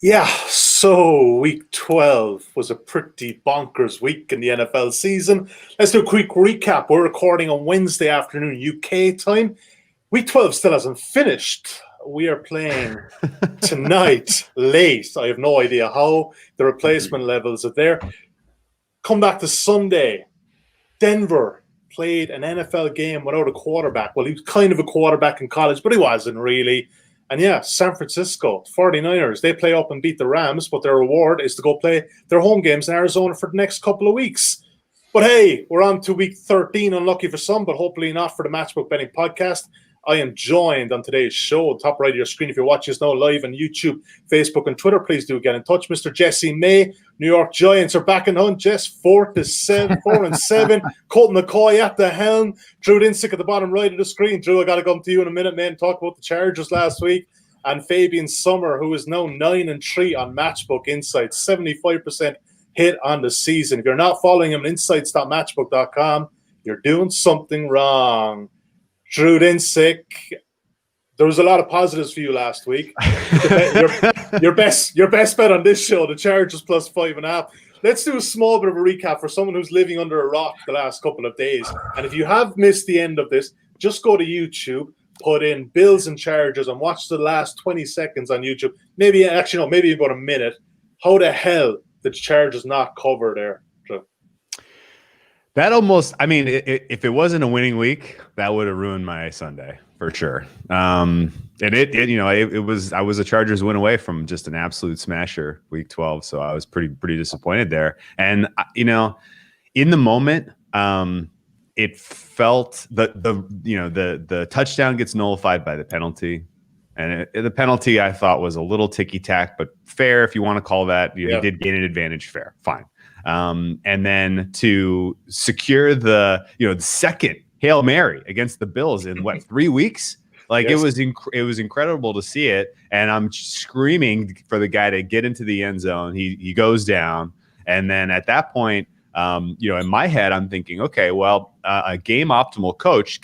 Yeah, so week 12 was a pretty bonkers week in the NFL season. Let's do a quick recap. We're recording on Wednesday afternoon UK time. Week 12 still hasn't finished. We are playing tonight late. I have no idea how. The replacement levels are there. Come back to Sunday. Denver played an NFL game without a quarterback. Well, he was kind of a quarterback in college, but he wasn't really. And yeah, San Francisco 49ers, they play up and beat the Rams, but their reward is to go play their home games in Arizona for the next couple of weeks. But hey, we're on to week 13, unlucky for some, but hopefully not for the Matchbook Betting Podcast. I am joined on today's show, top right of your screen. If you're watching us now live on YouTube, Facebook, and Twitter, please do get in touch. Mr. Jesse May, New York Giants are back in hunt. Jess, 4-7. Colton McCoy at the helm. Drew Dinsick at the bottom right of the screen. Drew, I got to come to you in a minute, man. Talk about the Chargers last week. And Fabian Sommer, who is now 9-3 on Matchbook Insights, 75% hit on the season. If you're not following him on insights.matchbook.com, you're doing something wrong. Drew Dinsick, there was a lot of positives for you last week. Your best bet on this show, the Chargers plus 5.5. Let's do a small bit of a recap for someone who's living under a rock the last couple of days. And if you have missed the end of this, just go to YouTube, put in Bills and Chargers, and watch the last 20 seconds on YouTube. Maybe about a minute. How the hell did the Chargers not cover there? That almost, if it wasn't a winning week, that would have ruined my Sunday for sure. And I was a Chargers win away from just an absolute smasher week 12. So I was pretty disappointed there. And, in the moment, it felt the touchdown gets nullified by the penalty. And the penalty I thought was a little ticky-tack, but fair if you want to call that. He did gain an advantage, fair, fine. And then to secure the second Hail Mary against the Bills in 3 weeks? Yes. It was incredible to see it. And I'm screaming for the guy to get into the end zone. He goes down. And then at that point, in my head, I'm thinking, okay, well, a game optimal coach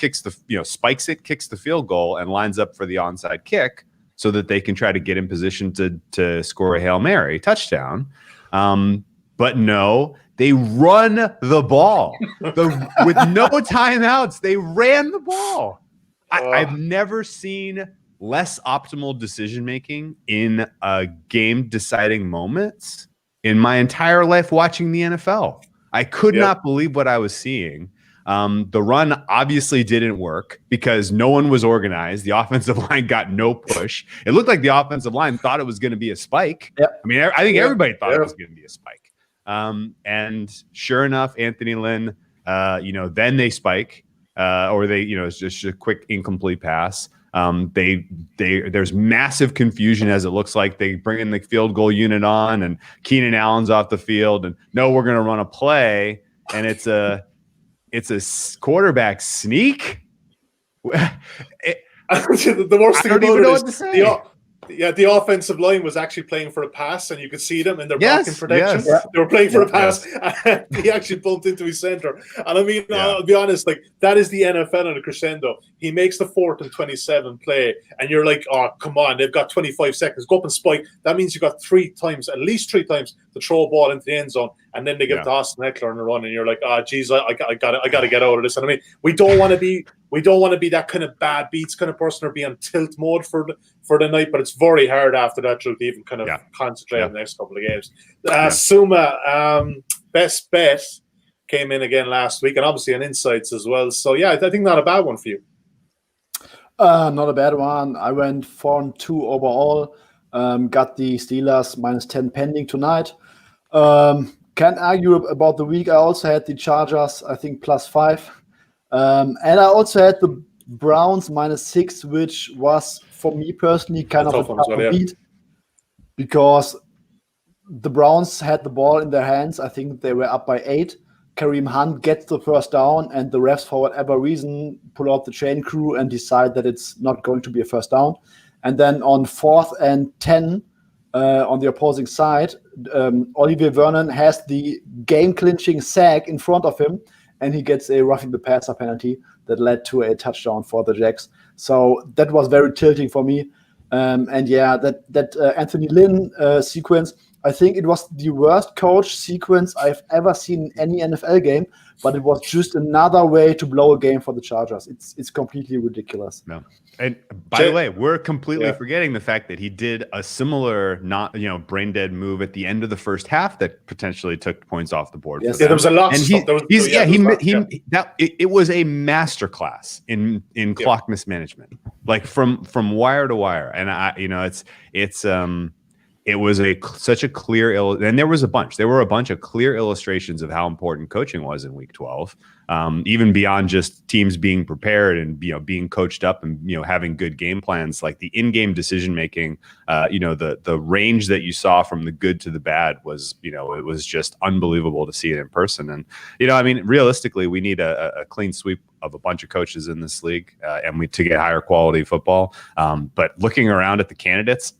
spikes it, kicks the field goal, and lines up for the with kick so that they can try to get in position to score a Hail Mary touchdown. But no, they run the ball with no timeouts. They ran the ball. I've never seen less optimal decision-making in a game-deciding moments in my entire life watching the NFL. I could not believe what I was seeing. The run obviously didn't work because no one was organized. The offensive line got no push. It looked like the offensive line thought it was going to be a spike. Yep. I think everybody thought it was going to be a spike. And sure enough, Anthony Lynn, then they spike, or it's just a quick incomplete pass. There's massive confusion as it looks like they bring in the field goal unit on, and Keenan Allen's off the field, and no, we're going to run a play, and it's a quarterback sneak. The worst thing about it is the offensive line was actually playing for a pass, and you could see them in their blocking protection. Yes. They were playing for a pass. And he actually bumped into his center. And I'll be honest, that is the NFL on a crescendo. He makes the 4th and 27 play, and you're like, oh, come on, they've got 25 seconds. Go up and spike. That means you got at least three times to throw a ball into the end zone, and then they give to Austin Eckler on the run, and you're like, oh, geez, I got to get out of this. And we don't want to be that kind of bad beats kind of person or be on tilt mode for the night, but it's very hard after that to even kind of concentrate on the next couple of games. Suma, best bet came in again last week, and obviously on Insights as well. So I think not a bad one for you. Not a bad one. I went 4-2 overall. Got the Steelers -10 pending tonight. Can't argue about the week. I also had the Chargers, I think, +5. And I also had the Browns -6, which was, for me personally, kind of a tough beat because the Browns had the ball in their hands. I think they were up by 8. Kareem Hunt gets the first down, and the refs, for whatever reason, pull out the chain crew and decide that it's not going to be a first down. And then on 4th and 10, on the opposing side, Olivier Vernon has the game-clinching sack in front of him, and he gets a roughing the passer penalty that led to a touchdown for the Jacks. So that was very tilting for me. And yeah, that Anthony Lynn sequence, I think it was the worst coach sequence I've ever seen in any NFL game, but it was just another way to blow a game for the Chargers. It's completely ridiculous. No. And by the way, we're completely forgetting the fact that he did a similar brain dead move at the end of the first half that potentially took points off the board. Yes. Yeah, there was a lot of stuff. It was a masterclass in clock mismanagement, like from wire to wire. And it was such a clear and there were a bunch of clear illustrations of how important coaching was in week 12, even beyond just teams being prepared and being coached up and having good game plans. Like the in-game decision making, the range that you saw from the good to the bad was it was just unbelievable to see it in person. And realistically, we need a clean sweep of a bunch of coaches in this league, to get higher quality football. But looking around at the candidates,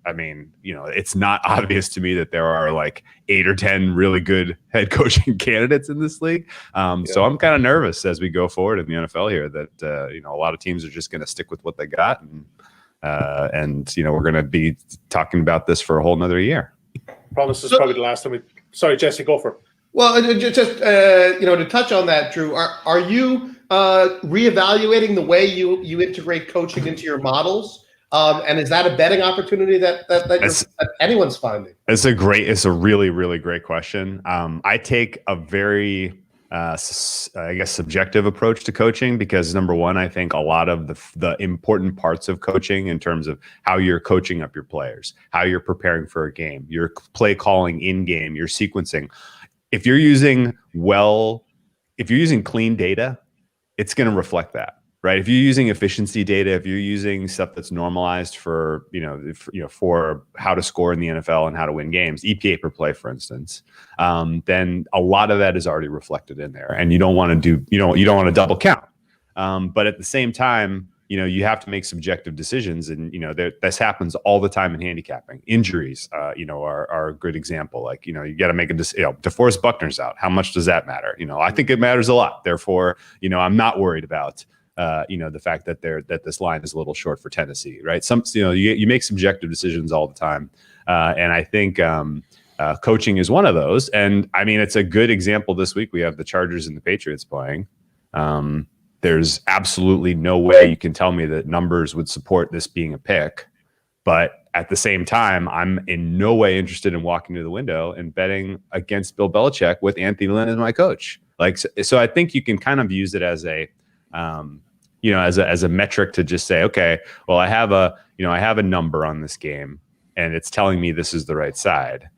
it's not obvious to me that there are like 8 or 10 really good head coaching candidates in this league. So I'm kind of nervous as we go forward in the NFL here that, a lot of teams are just going to stick with what they got. And we're going to be talking about this for a whole nother year. Promise this is probably the last time sorry, Jesse, go for it. Well, just to touch on that, Drew, are you reevaluating the way you integrate coaching into your models? And is that a betting opportunity that anyone's finding? It's a really, really great question. I take a very, subjective approach to coaching because number one, I think a lot of the important parts of coaching in terms of how you're coaching up your players, how you're preparing for a game, your play calling in game, your sequencing. If you're using clean data, it's going to reflect that. Right. If you're using efficiency data, if you're using stuff that's normalized for how to score in the NFL and how to win games, EPA per play, for instance, then a lot of that is already reflected in there. And you don't want to double count. But at the same time, you have to make subjective decisions. And, this happens all the time in handicapping. Injuries, are a good example. Like, you got to make a decision. DeForest Buckner's out. How much does that matter? I think it matters a lot. Therefore, I'm not worried about the fact that this line is a little short for Tennessee, right? You make subjective decisions all the time. And I think coaching is one of those. And it's a good example this week. We have the Chargers and the Patriots playing. There's absolutely no way you can tell me that numbers would support this being a pick. But at the same time, I'm in no way interested in walking to the window and betting against Bill Belichick with Anthony Lynn as my coach. So I think you can kind of use it as as a metric to just say, okay, well, I have a number on this game and it's telling me this is the right side,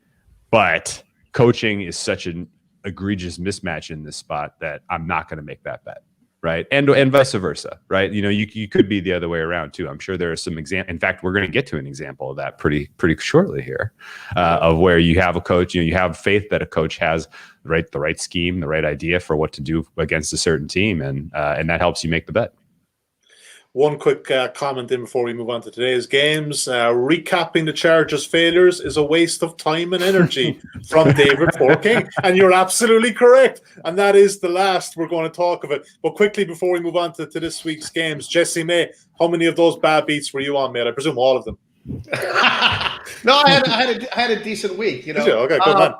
but coaching is such an egregious mismatch in this spot that I'm not going to make that bet. Right. And vice versa. Right. You could be the other way around too. I'm sure there are some examples. In fact, we're going to get to an example of that pretty shortly here, of where you have a coach, you have faith that a coach has the right scheme, the right idea for what to do against a certain team. And that helps you make the bet. One quick comment in before we move on to today's games. Recapping the Chargers' failures is a waste of time and energy from David Forking. And you're absolutely correct. And that is the last we're going to talk of it. But quickly, before we move on to this week's games, Jesse May, how many of those bad beats were you on, mate? I presume all of them. No, I had a decent week. Okay, good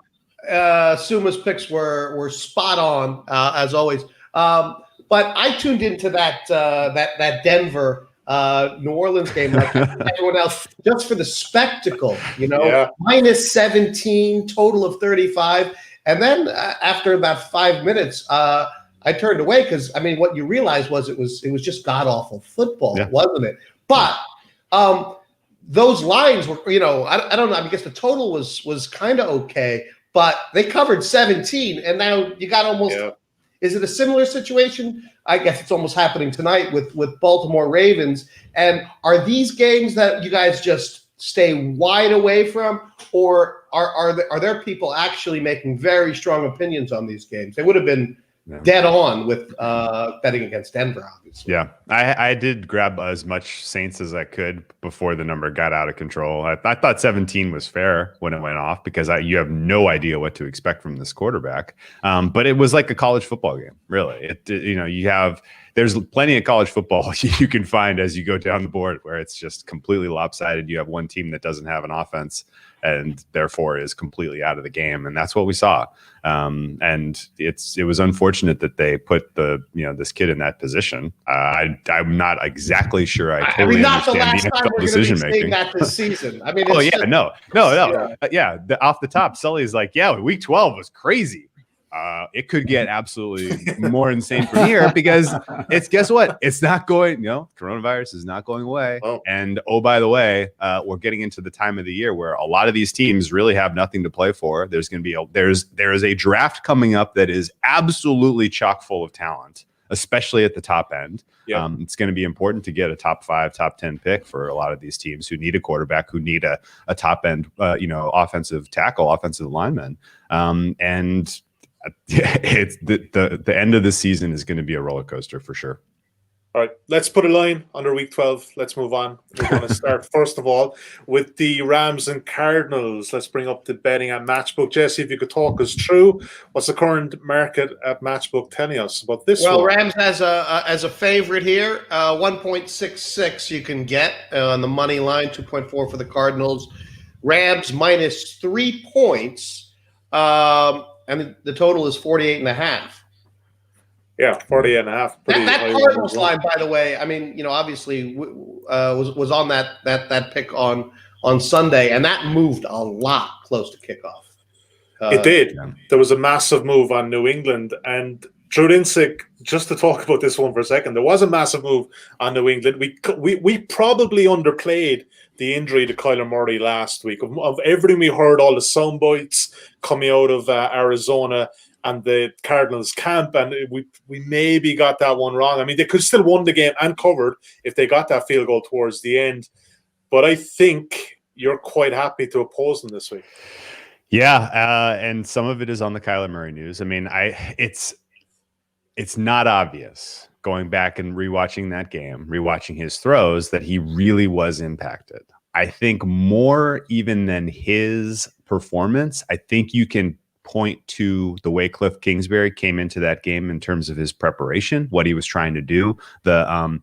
man. Suma's picks were spot on, as always. But I tuned into that Denver New Orleans game like everyone else just for the spectacle, minus 17, total of 35. And then after about 5 minutes, I turned away because what you realized was it was just god awful football, wasn't it? But those lines were, I don't know. I guess the total was kind of okay, but they covered 17, and now you got almost. Yeah. Is it a similar situation? I guess it's almost happening tonight with Baltimore Ravens. And are these games that you guys just stay wide away from, or are there people actually making very strong opinions on these games? They would have been dead on with betting against Denver, obviously. obviously. Yeah, I did grab as much Saints as I could before the number got out of control. I thought 17 was fair when it went off because you have no idea what to expect from this quarterback. But it was like a college football game, really. There's plenty of college football you can find as you go down the board where it's just completely lopsided. You have one team that doesn't have an offense and therefore is completely out of the game, and that's what we saw. And it was unfortunate that they put this kid in that position. I'm not exactly sure. I totally not the understand last the time NFL we're decision going to be making. seeing that this season. I mean, Oh it's yeah, no. Off the top, Sully's like, yeah, week 12 was crazy. It could get absolutely more insane from here because guess what? It's not going, coronavirus is not going away. Oh. And by the way, we're getting into the time of the year where a lot of these teams really have nothing to play for. There's going to be there is a draft coming up that is absolutely chock full of talent, especially at the top end. Yep. It's going to be important to get a top 5, top 10 pick for a lot of these teams who need a quarterback, who need a top end, offensive tackle, offensive lineman. And it's the end of the season is going to be a roller coaster for sure. All right, let's put a line under week 12. Let's move on. We're going to start, first of all, with the Rams and Cardinals. Let's bring up the betting at Matchbook. Jesse, if you could talk us through what's the current market at Matchbook telling us about this one? Well, Rams as a favorite here, 1.66 you can get on the money line, 2.4 for the Cardinals. Rams minus 3 points, and the total is 48.5. Yeah, 48.5. That Cardinals line, by the way, I mean, obviously was on that pick on Sunday, and that moved a lot close to kickoff. It did. There was a massive move on New England, and Drew Dinsick, just to talk about this one for a second, there was a massive move on New England. We probably underplayed the injury to Kyler Murray last week. Of everything we heard, all the sound bites coming out of Arizona and the Cardinals camp, and we maybe got that one wrong. I mean, they could still won the game and covered if they got that field goal towards the end. But I think you're quite happy to oppose them this week. Yeah, and some of it is on the Kyler Murray news. I mean, it's not obvious going back and rewatching that game, rewatching his throws, that he really was impacted. I think more even than his performance, I think you can point to the way Cliff Kingsbury came into that game in terms of his preparation, what he was trying to do. The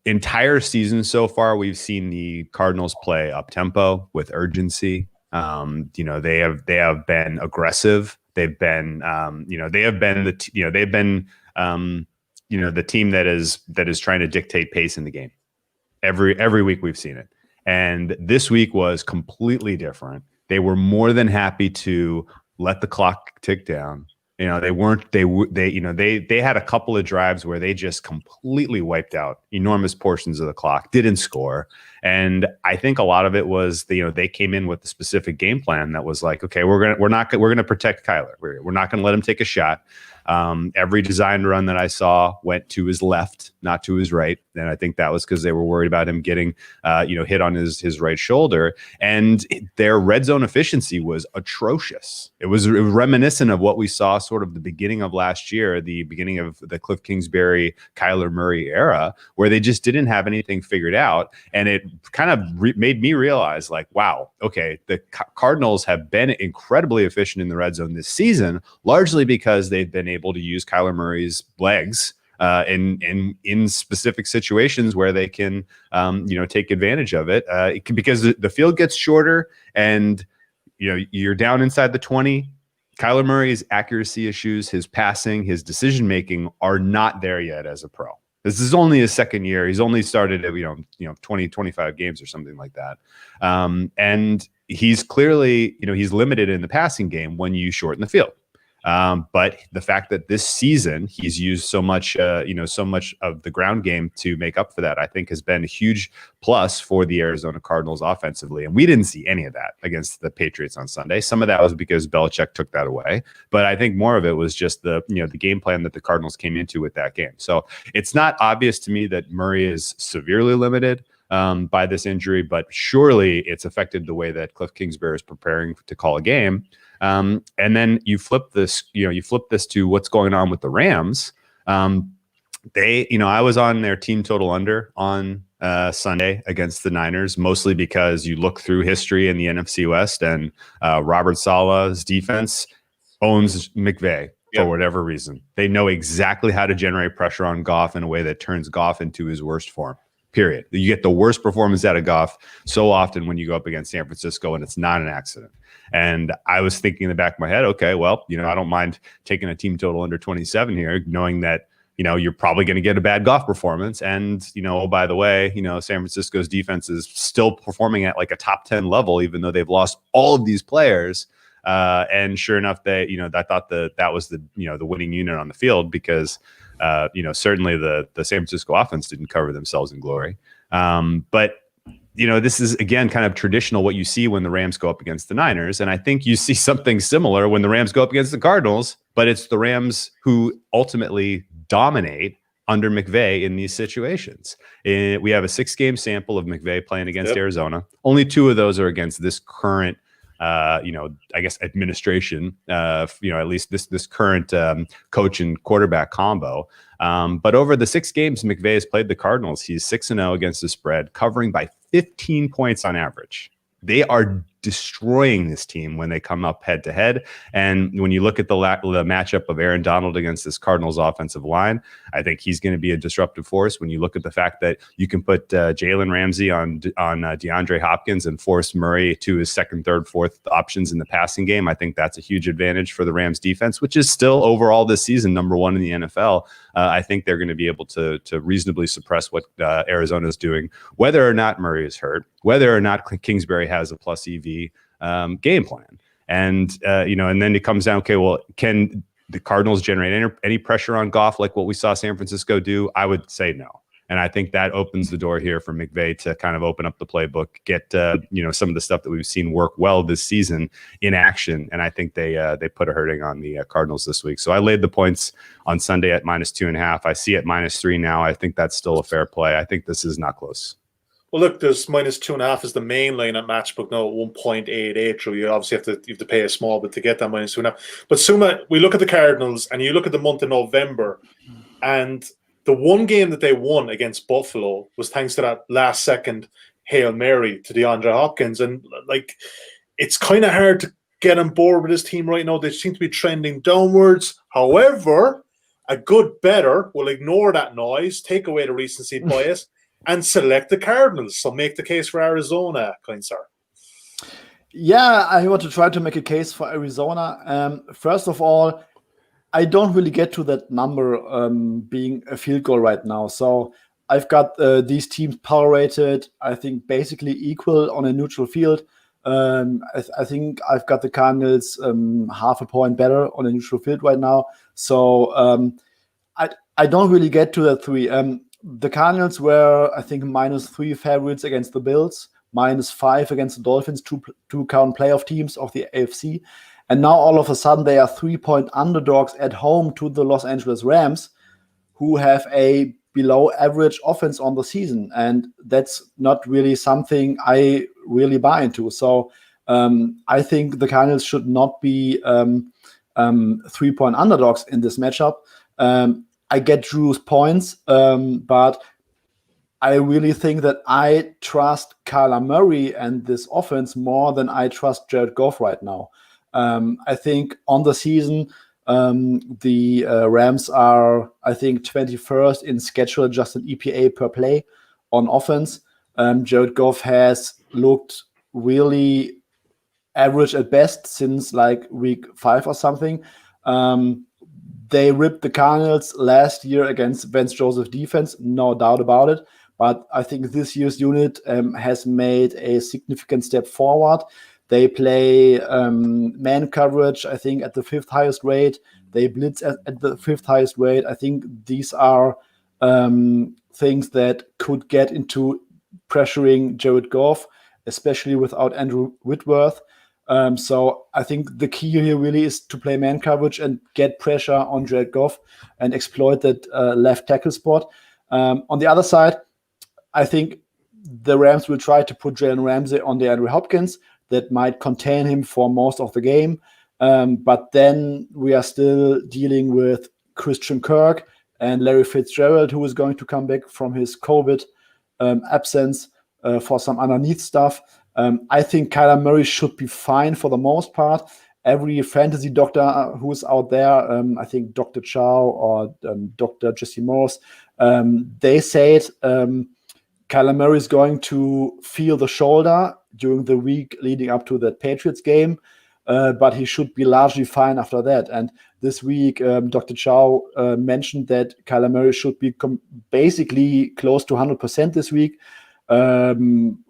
entire season so far, we've seen the Cardinals play up tempo with urgency. They have been aggressive. They've been, the team that is trying to dictate pace in the game. Every week we've seen it, and this week was completely different. They were more than happy to let the clock tick down. They had a couple of drives where they just completely wiped out enormous portions of the clock, didn't score. And I think a lot of it was, they came in with a specific game plan that was like, okay, we're going to protect Kyler. We're not going to let him take a shot. Every design run that I saw went to his left, not to his right. And I think that was because they were worried about him getting, hit on his right shoulder. And their red zone efficiency was atrocious. It was reminiscent of what we saw sort of the beginning of last year, the beginning of the Cliff Kingsbury, Kyler Murray era, where they just didn't have anything figured out. And it kind of made me realize, like, wow, okay, the Cardinals have been incredibly efficient in the red zone this season, largely because they've been able to use Kyler Murray's legs in specific situations where they can, take advantage of it. Because the field gets shorter and, you're down inside the 20. Kyler Murray's accuracy issues, his passing, his decision-making are not there yet as a pro. This is only his second year. He's only started at, 20, 25 games or something like that. And he's clearly, he's limited in the passing game when you shorten the field. But the fact that this season he's used so much of the ground game to make up for that, I think has been a huge plus for the Arizona Cardinals offensively. And we didn't see any of that against the Patriots on Sunday. Some of that was because Belichick took that away, but I think more of it was just the game plan that the Cardinals came into with that game. So it's not obvious to me that Murray is severely limited by this injury, but surely it's affected the way that Cliff Kingsbury is preparing to call a game. And then you flip this to what's going on with the Rams. I was on their team total under on Sunday against the Niners, mostly because you look through history in the NFC West, and Robert Saleh's defense owns McVay for whatever reason. They know exactly how to generate pressure on Goff in a way that turns Goff into his worst form. Period. You get the worst performance out of Goff so often when you go up against San Francisco, and it's not an accident. And I was thinking in the back of my head, okay, well, I don't mind taking a team total under 27 here, knowing that, you're probably going to get a bad Goff performance. And, oh, by the way, San Francisco's defense is still performing at like a top 10 level, even though they've lost all of these players. And sure enough, I thought that was the winning unit on the field, because certainly the San Francisco offense didn't cover themselves in glory. But this is, again, kind of traditional what you see when the Rams go up against the Niners. And I think you see something similar when the Rams go up against the Cardinals, but it's the Rams who ultimately dominate under McVay in these situations. We have a 6-game sample of McVay playing against Arizona. Only 2 of those are against this current I guess administration, at least this current coach and quarterback combo. But over the 6 games McVay has played the Cardinals, he's 6-0 against the spread, covering by 15 points on average. They are destroying this team when they come up head to head. And when you look at the matchup of Aaron Donald against this Cardinals offensive line, I think he's going to be a disruptive force. When you look at the fact that you can put Jalen Ramsey on DeAndre Hopkins and force Murray to his second, third, fourth options in the passing game, I think that's a huge advantage for the Rams defense, which is still overall this season number 1 in the NFL. I think they're going to be able to reasonably suppress what Arizona is doing, whether or not Murray is hurt, whether or not Kingsbury has a plus EV game plan. And and then it comes down, okay, well, can the Cardinals generate any pressure on Goff like what we saw San Francisco do? I would say no. And I think that opens the door here for McVay to kind of open up the playbook, get some of the stuff that we've seen work well this season in action. And I think they put a hurting on the Cardinals this week. So I laid the points on Sunday at -2.5. I see it -3 now. I think that's still a fair play. I think this is not close. Well, look, there's -2.5 is the main line at Matchbook now at 1.88. So you obviously have to pay a small bit to get that -2.5. But Suma, we look at the Cardinals and you look at the month of November, and the one game that they won against Buffalo was thanks to that last second Hail Mary to DeAndre Hopkins. And it's kind of hard to get on board with this team right now. They seem to be trending downwards. However, a good bettor will ignore that noise, take away the recency bias, and select the Cardinals. So make the case for Arizona, kind sir. Yeah, I want to try to make a case for Arizona. First of all, I don't really get to that number being a field goal right now. So I've got these teams power rated, I think, basically equal on a neutral field. I think I've got the Cardinals half a point better on a neutral field right now. So I don't really get to that 3. The Cardinals were, I think, -3 favorites against the Bills, -5 against the Dolphins, two current playoff teams of the AFC. And now all of a sudden they are 3-point underdogs at home to the Los Angeles Rams, who have a below average offense on the season. And that's not really something I really buy into. So I think the Cardinals should not be 3-point underdogs in this matchup. I get Drew's points, but I really think that I trust Kyler Murray and this offense more than I trust Jared Goff right now. I think on the season, the Rams are, I think, 21st in schedule-adjusted EPA per play on offense. Jared Goff has looked really average at best since like week 5 or something. They ripped the Cardinals last year against Vance Joseph defense, no doubt about it. But I think this year's unit has made a significant step forward. They play man coverage, I think, at the 5th highest rate. They blitz at the 5th highest rate. I think these are things that could get into pressuring Jared Goff, especially without Andrew Whitworth. So I think the key here really is to play man coverage and get pressure on Jared Goff and exploit that left tackle spot. On the other side, I think the Rams will try to put Jalen Ramsey on DeAndre Hopkins. That might contain him for most of the game. But then we are still dealing with Christian Kirk and Larry Fitzgerald, who is going to come back from his COVID absence for some underneath stuff. I think Kyler Murray should be fine for the most part. Every fantasy doctor who's out there, I think Dr. Chow or Dr. Jesse Morse, they said Kyler Murray is going to feel the shoulder during the week leading up to the Patriots game, but he should be largely fine after that. And this week, Dr. Chow mentioned that Kyler Murray should be basically close to 100% this week,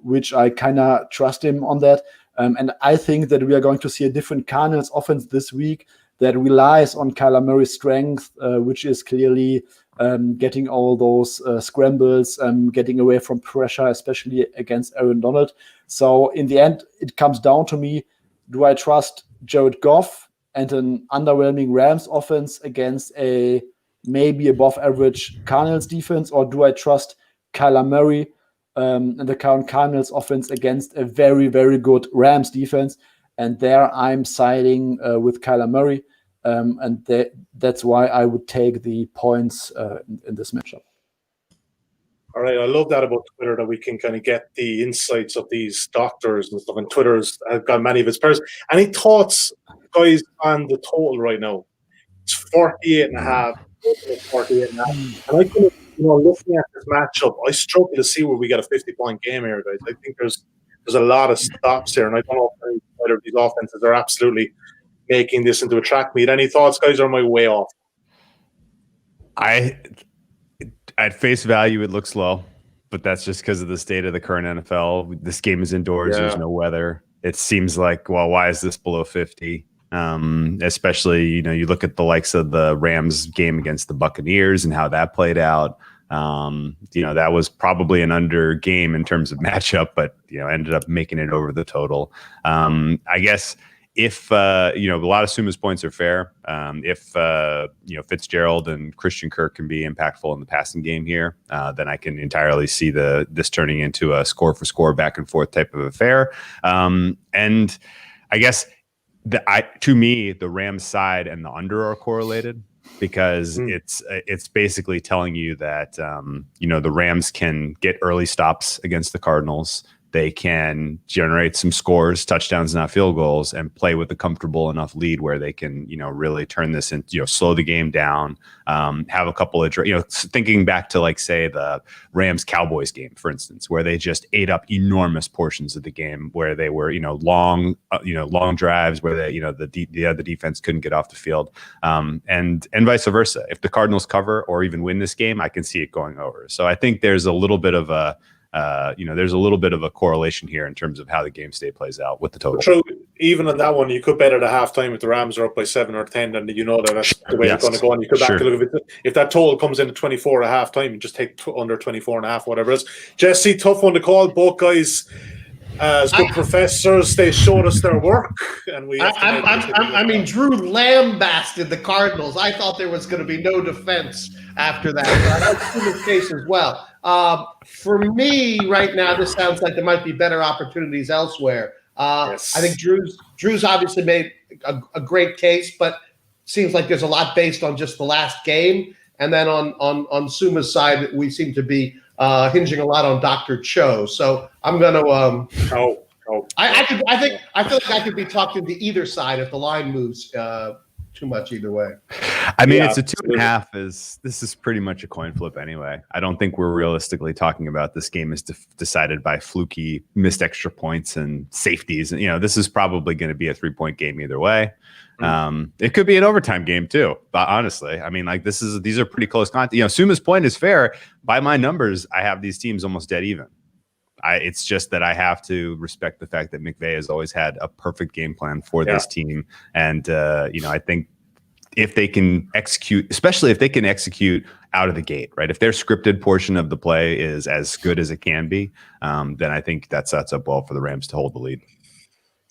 which I kind of trust him on that. And I think that we are going to see a different Cardinals offense this week that relies on Kyler Murray's strength, which is clearly getting all those scrambles, getting away from pressure, especially against Aaron Donald. So in the end, it comes down to me, do I trust Jared Goff and an underwhelming Rams offense against a maybe above average Cardinals defense, or do I trust Kyler Murray and the current Cardinals offense against a very, very good Rams defense? And there I'm siding with Kyler Murray. And that's why I would take the points in this matchup. All right, I love that about Twitter, that we can kind of get the insights of these doctors and stuff. And Twitter's got many of its players. Any thoughts, guys, on the total right now? It's 48.5. 48.5. And I think, looking at this matchup, I struggle to see where we get a 50-point game here, guys. I think there's a lot of stops here, and I don't know if either of these offenses are absolutely making this into a track meet. Any thoughts, guys, or am I way off? At face value, it looks low, but that's just because of the state of the current NFL. This game is indoors. There's no weather. It seems like, well, why is this below 50? Especially, you look at the likes of the Rams game against the Buccaneers and how that played out. That was probably an under game in terms of matchup, but, ended up making it over the total. I guess if, a lot of Suma's points are fair. If Fitzgerald and Christian Kirk can be impactful in the passing game here, then I can entirely see this turning into a score for score back and forth type of affair. And I guess to me, the Rams side and the under are correlated, because it's basically telling you that, the Rams can get early stops against the Cardinals. They can generate some scores, touchdowns, not field goals, and play with a comfortable enough lead where they can, really turn this into, slow the game down, have a couple of, thinking back to, like, say, the Rams-Cowboys game, for instance, where they just ate up enormous portions of the game, where they were, long drives where they, the defense couldn't get off the field, and vice versa. If the Cardinals cover or even win this game, I can see it going over. So I think there's a little bit of a correlation here in terms of how the game state plays out with the total. True. Even on that one, you could bet at a halftime if the Rams are up by 7 or 10, and that's the way it's going to go. And you could back to look at it. If that total comes in at 24 at halftime, you just take under 24.5, whatever it is. Jesse, tough one to call. Both guys, as good professors, they showed us their work, and we. Drew lambasted the Cardinals. I thought there was going to be no defense after that. That's the case as well. For me, right now, this sounds like there might be better opportunities elsewhere. Yes. I think Drew's obviously made a great case, but seems like there's a lot based on just the last game. And then on Suma's side, we seem to be hinging a lot on Dr. Cho. So I'm going to. I feel like I could be talked into either side if the line moves too much either way. I mean, it's a 2.5. This is pretty much a coin flip anyway. I don't think we're realistically talking about this game is decided by fluky missed extra points and safeties. And this is probably going to be a 3-point game either way. It could be an overtime game too. But honestly, I mean, like these are pretty close. Suma's point is fair. By my numbers, I have these teams almost dead even. It's just that I have to respect the fact that McVay has always had a perfect game plan for this team. And, I think if they can execute, especially if they can execute out of the gate, right? If their scripted portion of the play is as good as it can be, then I think that sets up well for the Rams to hold the lead.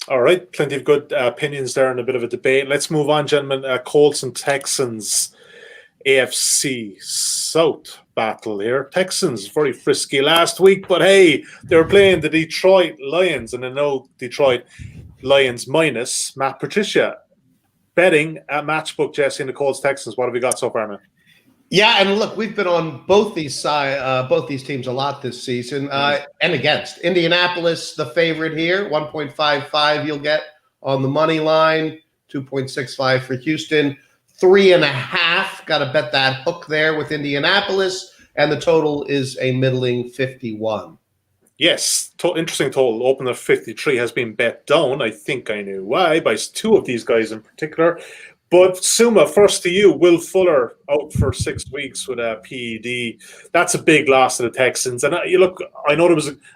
All right. Plenty of good opinions there and a bit of a debate. Let's move on, gentlemen. Colts and Texans. AFC South battle here. Texans very frisky last week, but hey, they were playing the Detroit Lions, and I know Detroit Lions minus Matt Patricia. Betting at Matchbook, Jesse, and the Colts Texans. What have we got so far, man? Yeah, and look, we've been on both these teams a lot this season, and against Indianapolis, the favorite here, 1.55 you'll get on the money line, 2.65 for Houston, 3.5. Got to bet that hook there with Indianapolis, and the total is a middling 51. Yes, interesting total. Opener 53 has been bet down. I think I knew why, by two of these guys in particular. But Suma, first to you, Will Fuller out for 6 weeks with a PED. That's a big loss to the Texans. And I know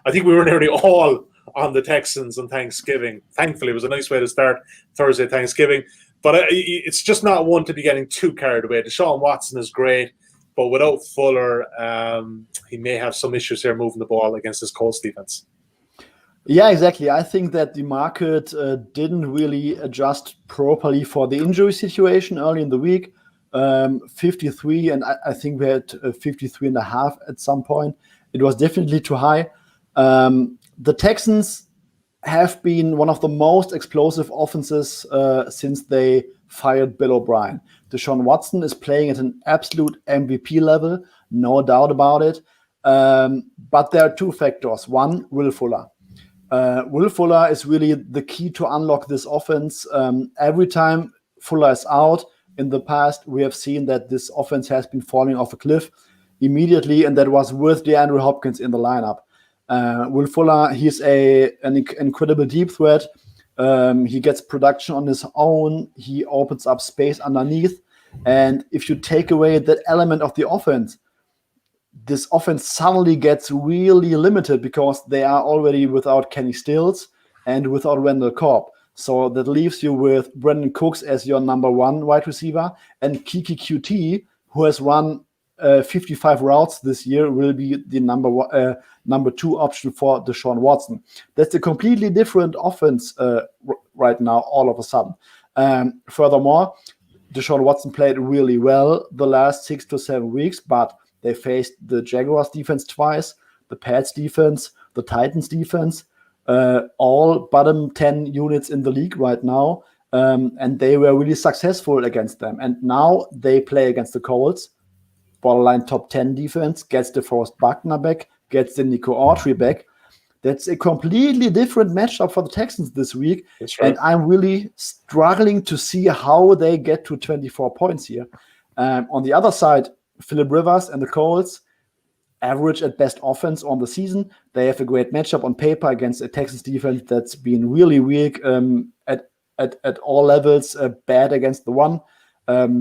I think we were nearly all on the Texans on Thanksgiving. Thankfully, it was a nice way to start Thursday Thanksgiving. But it's just not one to be getting too carried away. Deshaun Watson is great, but without Fuller, he may have some issues here moving the ball against his Colts defense. Yeah, exactly. I think that the market didn't really adjust properly for the injury situation early in the week. 53, and I think we had 53.5 at some point. It was definitely too high. The Texans have been one of the most explosive offenses since they fired Bill O'Brien. Deshaun Watson is playing at an absolute MVP level, no doubt about it. But there are two factors. One, Will Fuller. Will Fuller is really the key to unlock this offense. Every time Fuller is out in the past, we have seen that this offense has been falling off a cliff immediately, and that was with DeAndre Hopkins in the lineup. Will Fuller, he's an incredible deep threat. He gets production on his own. He opens up space underneath. And if you take away that element of the offense, this offense suddenly gets really limited because they are already without Kenny Stills and without Randall Cobb. So that leaves you with Brandon Cooks as your number one wide receiver, and Kiki QT, who has run 55 routes this year, will be the number two option for Deshaun Watson. That's a completely different offense right now, all of a sudden. Furthermore, Deshaun Watson played really well the last 6 to 7 weeks, but they faced the Jaguars defense twice, the Pats defense, the Titans defense, all bottom 10 units in the league right now. And they were really successful against them. And now they play against the Colts, borderline top 10 defense, gets the DeForest Buckner back, gets the Nico Autry back. That's a completely different matchup for the Texans this week. That's right. And I'm really struggling to see how they get to 24 points here. On the other side, Phillip Rivers and the Colts, average at best offense on the season. They have a great matchup on paper against a Texans defense that's been really weak at all levels, bad against the run.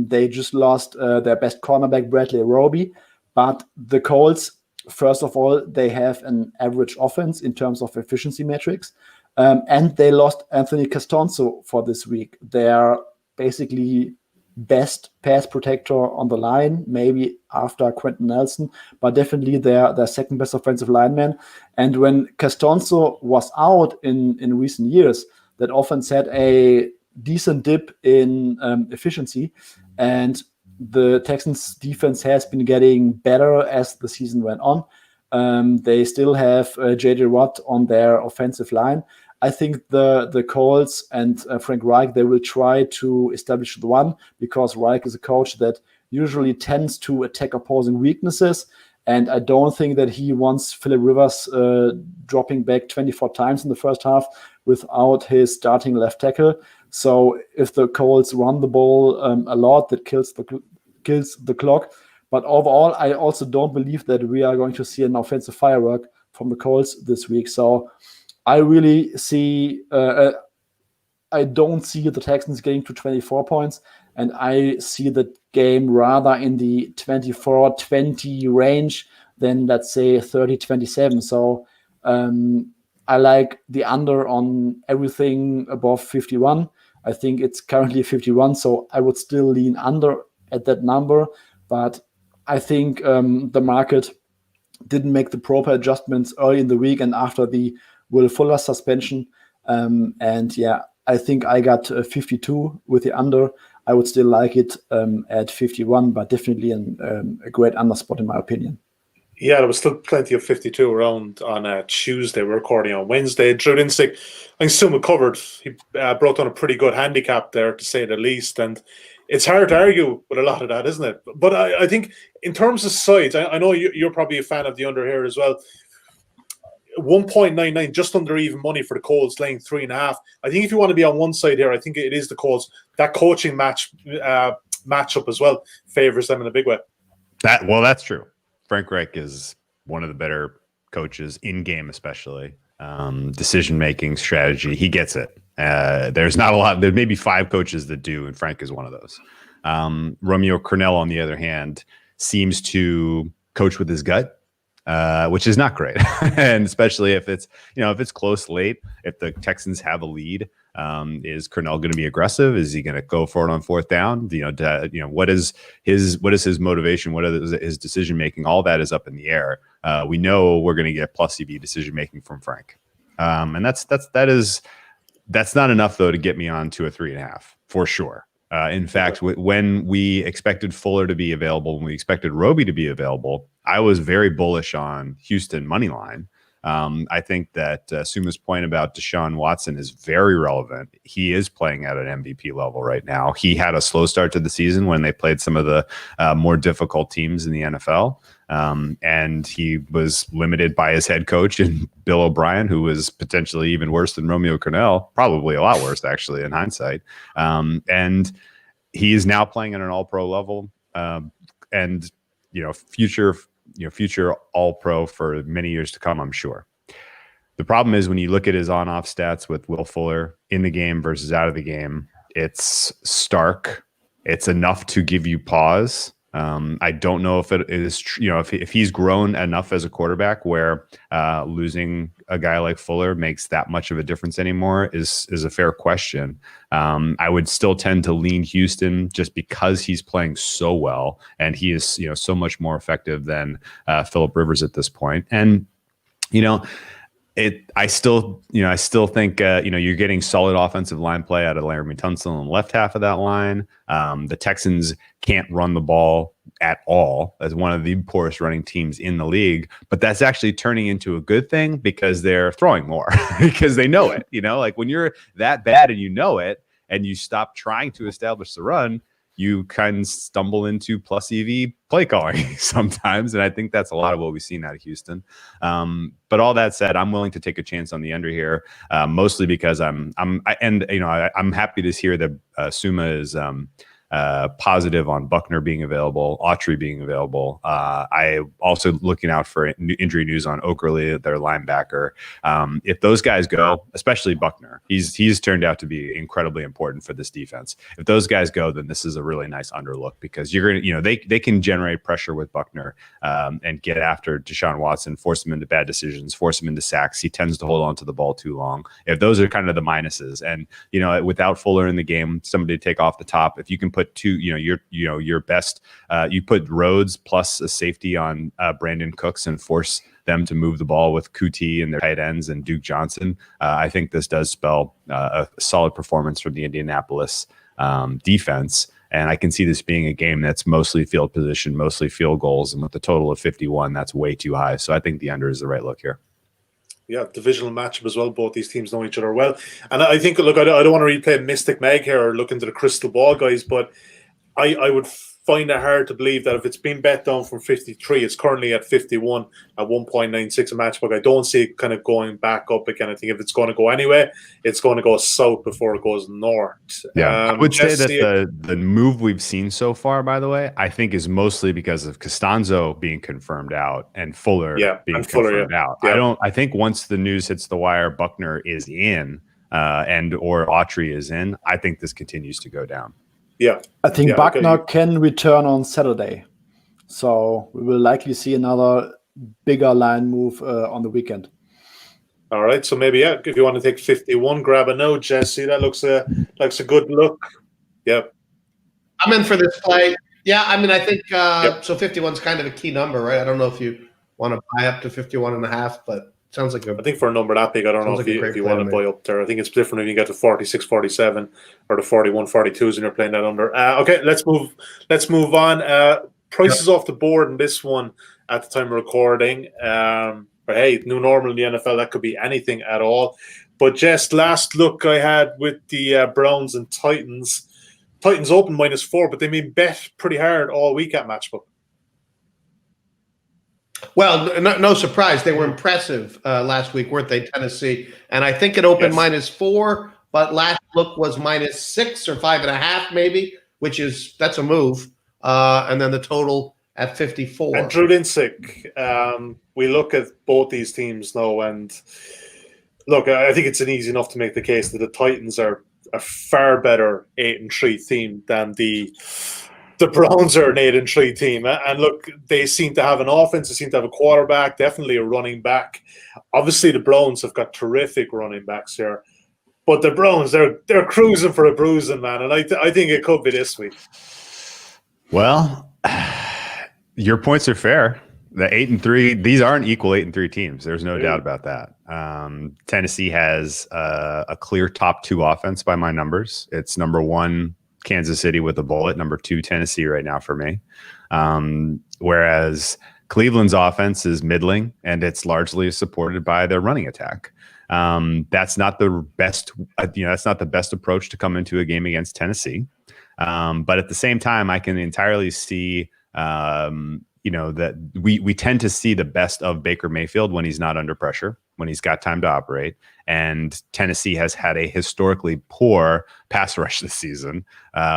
They just lost their best cornerback, Bradley Roby. But the Colts, first of all, they have an average offense in terms of efficiency metrics. And they lost Anthony Castonzo for this week. They are basically best pass protector on the line, maybe after Quentin Nelson, but definitely their second best offensive lineman. And when Castonzo was out in recent years, that offense had a decent dip in efficiency, and the Texans defense has been getting better as the season went on. They still have J.J. Watt on their offensive line. I think the Colts and Frank Reich, they will try to establish the run, because Reich is a coach that usually tends to attack opposing weaknesses. And I don't think that he wants Phillip Rivers dropping back 24 times in the first half without his starting left tackle. So if the Colts run the ball a lot, that kills the clock. But overall, I also don't believe that we are going to see an offensive firework from the Colts this week. So I really see, I don't see the Texans getting to 24 points, and I see the game rather in the 24-20 range than, let's say, 30-27. So I like the under on everything above 51. I think it's currently 51, so I would still lean under at that number. But I think the market didn't make the proper adjustments early in the week and after the Will Fuller suspension. And yeah, I think I got 52 with the under. I would still like it at 51, but definitely a great under spot in my opinion. Yeah, there was still plenty of 52 around on Tuesday. We're recording on Wednesday. Drew Dinsick, I think Suma covered. He brought on a pretty good handicap there, to say the least. And it's hard to argue with a lot of that, isn't it? But I think in terms of sides, I know you're probably a fan of the under here as well. 1.99, just under even money for the Colts, laying 3.5. I think if you want to be on one side here, I think it is the Colts. That coaching matchup as well favors them in a big way. That's true. Frank Reich is one of the better coaches in game, especially decision making, strategy. He gets it. There's not a lot. There may be 5 coaches that do, and Frank is one of those. Romeo Crennel, on the other hand, seems to coach with his gut, which is not great. And especially if it's close late, if the Texans have a lead, is Crennel going to be aggressive? Is he going to go for it on 4th down? What is his motivation? What is his decision making? All that is up in the air. We know we're going to get plus EV decision making from Frank, and that's not enough though to get me on to a 3.5 for sure. In fact, when we expected Fuller to be available, when we expected Roby to be available, I was very bullish on Houston money line. I think that Suma's point about Deshaun Watson is very relevant. He is playing at an MVP level right now. He had a slow start to the season when they played some of the more difficult teams in the NFL. And he was limited by his head coach and Bill O'Brien, who was potentially even worse than Romeo Crennel, probably a lot worse, actually, in hindsight. And he is now playing at an all-pro level, and future all-pro for many years to come, I'm sure. The problem is when you look at his on-off stats with Will Fuller in the game versus out of the game, it's stark. It's enough to give you pause. I don't know if it is, if he's grown enough as a quarterback where losing a guy like Fuller makes that much of a difference anymore is a fair question. I would still tend to lean Houston just because he's playing so well and he is, so much more effective than Phillip Rivers at this point. And, I still think, you're getting solid offensive line play out of Laramie Tunsil on the left half of that line. The Texans can't run the ball at all as one of the poorest running teams in the league, but that's actually turning into a good thing because they're throwing more because they know it, like when you're that bad and it, and you stop trying to establish the run, you kind of stumble into plus EV play calling sometimes. And I think that's a lot of what we've seen out of Houston. But all that said, I'm willing to take a chance on the under here, mostly because I'm happy to hear that Suma is positive on Buckner being available, Autry being available. I also looking out for injury news on Okerley, their linebacker. If those guys go, especially Buckner, he's turned out to be incredibly important for this defense. If those guys go, then this is a really nice underlook because you're gonna, they can generate pressure with Buckner and get after Deshaun Watson, force him into bad decisions, force him into sacks. He tends to hold on to the ball too long. If those are kind of the minuses, and without Fuller in the game, somebody to take off the top. If you can put your best, you put Rhodes plus a safety on Brandon Cooks and force them to move the ball with Kuti and their tight ends and Duke Johnson. I think this does spell a solid performance from the Indianapolis defense. And I can see this being a game that's mostly field position, mostly field goals. And with a total of 51, that's way too high. So I think the under is the right look here. Yeah, divisional matchup as well. Both these teams know each other well. And I think, look, I don't want to replay Mystic Meg here or look into the crystal ball, guys, but I would find it hard to believe that if it's been bet down from 53, it's currently at 51 at 1.96 a Matchbook. I don't see it kind of going back up again. I think if it's going to go anyway, it's going to go south before it goes north. Yeah, I would say that the move we've seen so far, by the way, I think is mostly because of Costanzo being confirmed out and Fuller being confirmed out. Yeah. I think once the news hits the wire, Buckner is in or Autry is in, I think this continues to go down. Yeah, I think Buckner can return on Saturday, so we will likely see another bigger line move on the weekend. All right, so maybe if you want to take 51, grab a note, Jesse. That looks a good look. Yep, I'm in for this play. Yeah, I mean, I think so. 51 is kind of a key number, right? I don't know if you want to buy up to 51.5, but. Sounds like I think for a number that big, I don't know if you want to buy up there. I think it's different if you get to 46, 47 or the 41, 42s and you're playing that under. Okay, let's move on. Prices off the board in this one at the time of recording. But hey, new normal in the NFL, that could be anything at all. But just last look I had with the Browns and Titans. Titans open -4, but they been bet pretty hard all week at Matchbook. Well, no surprise. They were impressive last week, weren't they, Tennessee? And I think it opened -4, but last look was -6 or 5.5 maybe, that's a move. And then the total at 54. And Drew Dinsick, we look at both these teams now, and look, I think it's an easy enough to make the case that the Titans are a far better 8-3 team than the Browns are an 8-3 team. And look, they seem to have an offense, they seem to have a quarterback, definitely a running back. Obviously, the Browns have got terrific running backs here. But the Browns, they're cruising for a bruising, man. And I think it could be this week. Well, your points are fair. The 8-3, these aren't equal 8-3 teams. There's no doubt about that. Tennessee has a clear top 2 offense by my numbers. It's number 1, Kansas City with a bullet, number 2, Tennessee right now for me. Whereas Cleveland's offense is middling, and it's largely supported by their running attack. That's not the best, that's not the best approach to come into a game against Tennessee. But at the same time, I can entirely see, that we tend to see the best of Baker Mayfield when he's not under pressure, when he's got time to operate. And Tennessee has had a historically poor pass rush this season,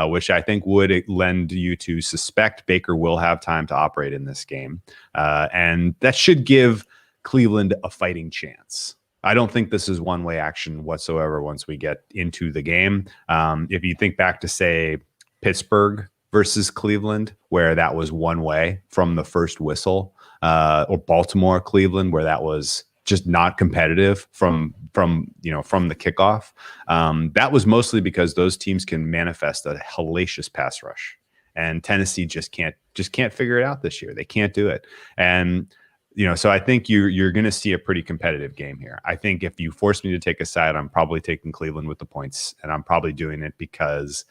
which I think would lend you to suspect Baker will have time to operate in this game. And that should give Cleveland a fighting chance. I don't think this is one-way action whatsoever once we get into the game. If you think back to, say, Pittsburgh versus Cleveland, where that was one way from the first whistle, or Baltimore, Cleveland, where that was just not competitive from the kickoff. That was mostly because those teams can manifest a hellacious pass rush, and Tennessee just can't figure it out this year. They can't do it. And so I think you're going to see a pretty competitive game here. I think if you force me to take a side, I'm probably taking Cleveland with the points, and I'm probably doing it because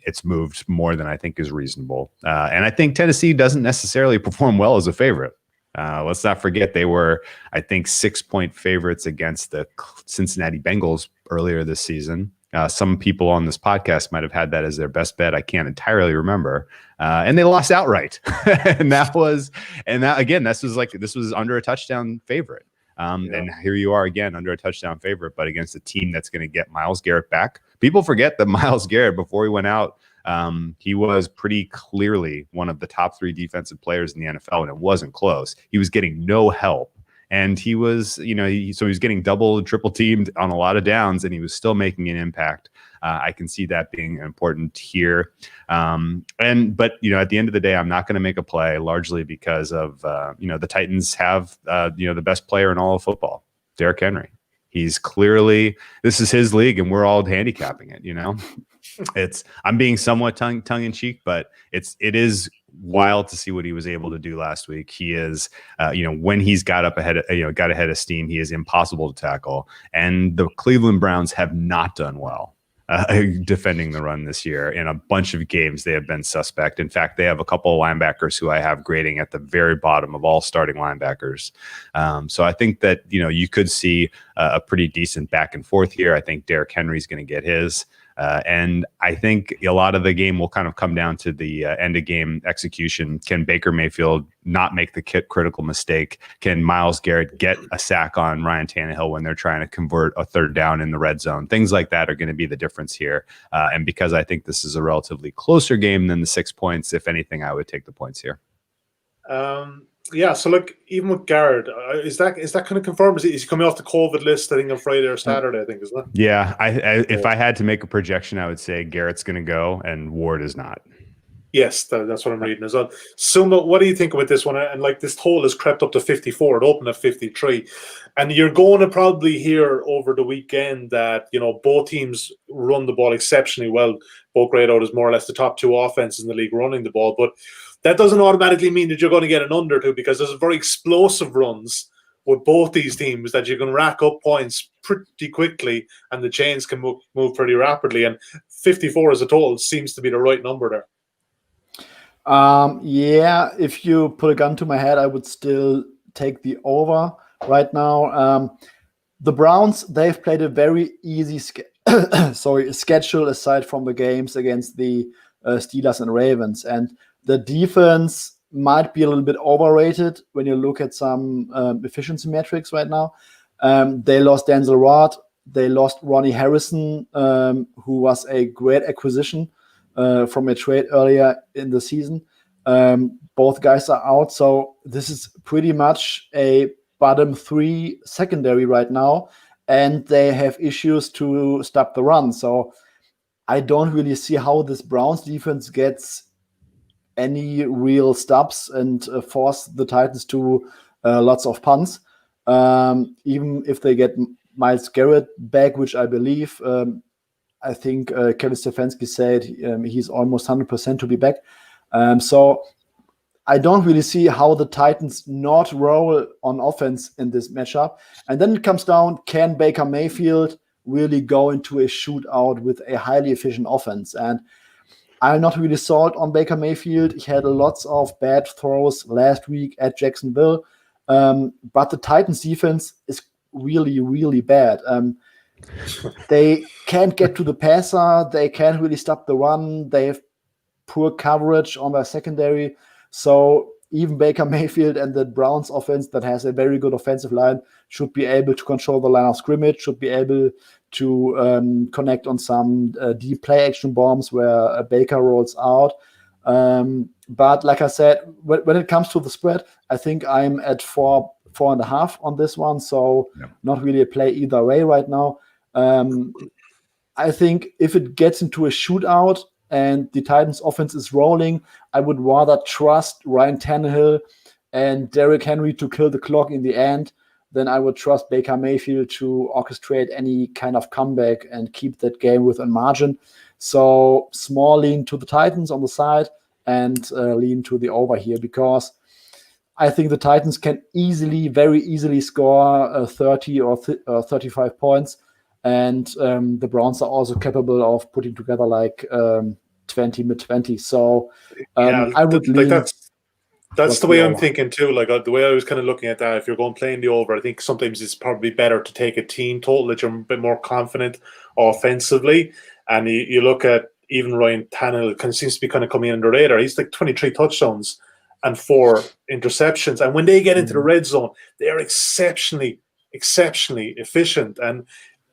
it's moved more than I think is reasonable. And I think Tennessee doesn't necessarily perform well as a favorite. Let's not forget they were, I think, 6-point favorites against the Cincinnati Bengals earlier this season. Some people on this podcast might have had that as their best bet. I can't entirely remember. And they lost outright. This was under a touchdown favorite. And here you are again under a touchdown favorite, but against a team that's going to get Myles Garrett back. People forget that Myles Garrett, before he went out, he was pretty clearly one of the top 3 defensive players in the NFL, and it wasn't close. He was getting no help. And he was, so he was getting double, triple teamed on a lot of downs, and he was still making an impact. I can see that being important here. But at the end of the day, I'm not going to make a play, largely because of, the Titans have, the best player in all of football, Derrick Henry. He's clearly, this is his league, and we're all handicapping it. I'm being somewhat tongue in cheek, but it is wild to see what he was able to do last week. He is, when he's got ahead of steam, he is impossible to tackle. And the Cleveland Browns have not done well defending the run this year. In a bunch of games, they have been suspect. In fact, they have a couple of linebackers who I have grading at the very bottom of all starting linebackers. So I think that, you could see a pretty decent back and forth here. I think Derrick Henry's going to get his. And I think a lot of the game will kind of come down to the end of game execution. Can Baker Mayfield not make the critical mistake? Can Myles Garrett get a sack on Ryan Tannehill when they're trying to convert a third down in the red zone? Things like that are going to be the difference here. And because I think this is a relatively closer game than the 6 points, if anything, I would take the points here. So look, even with Garrett, is that kind of confirmed? Is he coming off the COVID list, I think, on Friday or Saturday, I think, isn't it? Yeah, if I had to make a projection, I would say Garrett's going to go and Ward is not. Yes, that's what I'm reading as well. Suma, what do you think about this one? And this total has crept up to 54. It opened at 53. And you're going to probably hear over the weekend that, both teams run the ball exceptionally well. Both grade out as more or less the top 2 offenses in the league running the ball. But that doesn't automatically mean that you're going to get an under 2, because there's very explosive runs with both these teams that you can rack up points pretty quickly, and the chains can move pretty rapidly. And 54 as a total seems to be the right number there. If you put a gun to my head, I would still take the over right now. The Browns, they've played a very easy schedule aside from the games against the Steelers and Ravens. And the defense might be a little bit overrated when you look at some efficiency metrics right now. They lost Denzel Ward. They lost Ronnie Harrison, who was a great acquisition from a trade earlier in the season. Both guys are out. So this is pretty much a bottom 3 secondary right now. And they have issues to stop the run. So I don't really see how this Browns defense gets any real stops and force the Titans to lots of punts. Even if they get Myles Garrett back, which I believe, I think Kevin Stefanski said he's almost 100% to be back. So I don't really see how the Titans not roll on offense in this matchup. And then it comes down, can Baker Mayfield really go into a shootout with a highly efficient offense? And I'm not really sold on Baker Mayfield. He had lots of bad throws last week at Jacksonville. But the Titans defense is really, really bad. They can't get to the passer. They can't really stop the run. They have poor coverage on their secondary. So even Baker Mayfield and the Browns offense that has a very good offensive line should be able to control the line of scrimmage, should be able to connect on some deep play action bombs where Baker rolls out. But like I said, when it comes to the spread, I think I'm at 4.5 on this one. So not really a play either way right now. I think if it gets into a shootout and the Titans offense is rolling, I would rather trust Ryan Tannehill and Derrick Henry to kill the clock in the end than I would trust Baker Mayfield to orchestrate any kind of comeback and keep that game within margin. So small lean to the Titans on the side and lean to the over here, because I think the Titans can very easily score 30 or 35 points. And the Browns are also capable of putting together like 20 mid-20. So I would lean. That's the way I'm thinking too. Like the way I was kind of looking at that, if you're going playing the over, I think sometimes it's probably better to take a team total that you're a bit more confident offensively. And you look at even Ryan Tannehill, kind of seems to be kind of coming in under the radar. He's like 23 touchdowns and 4 interceptions. And when they get into the red zone, they are exceptionally efficient. And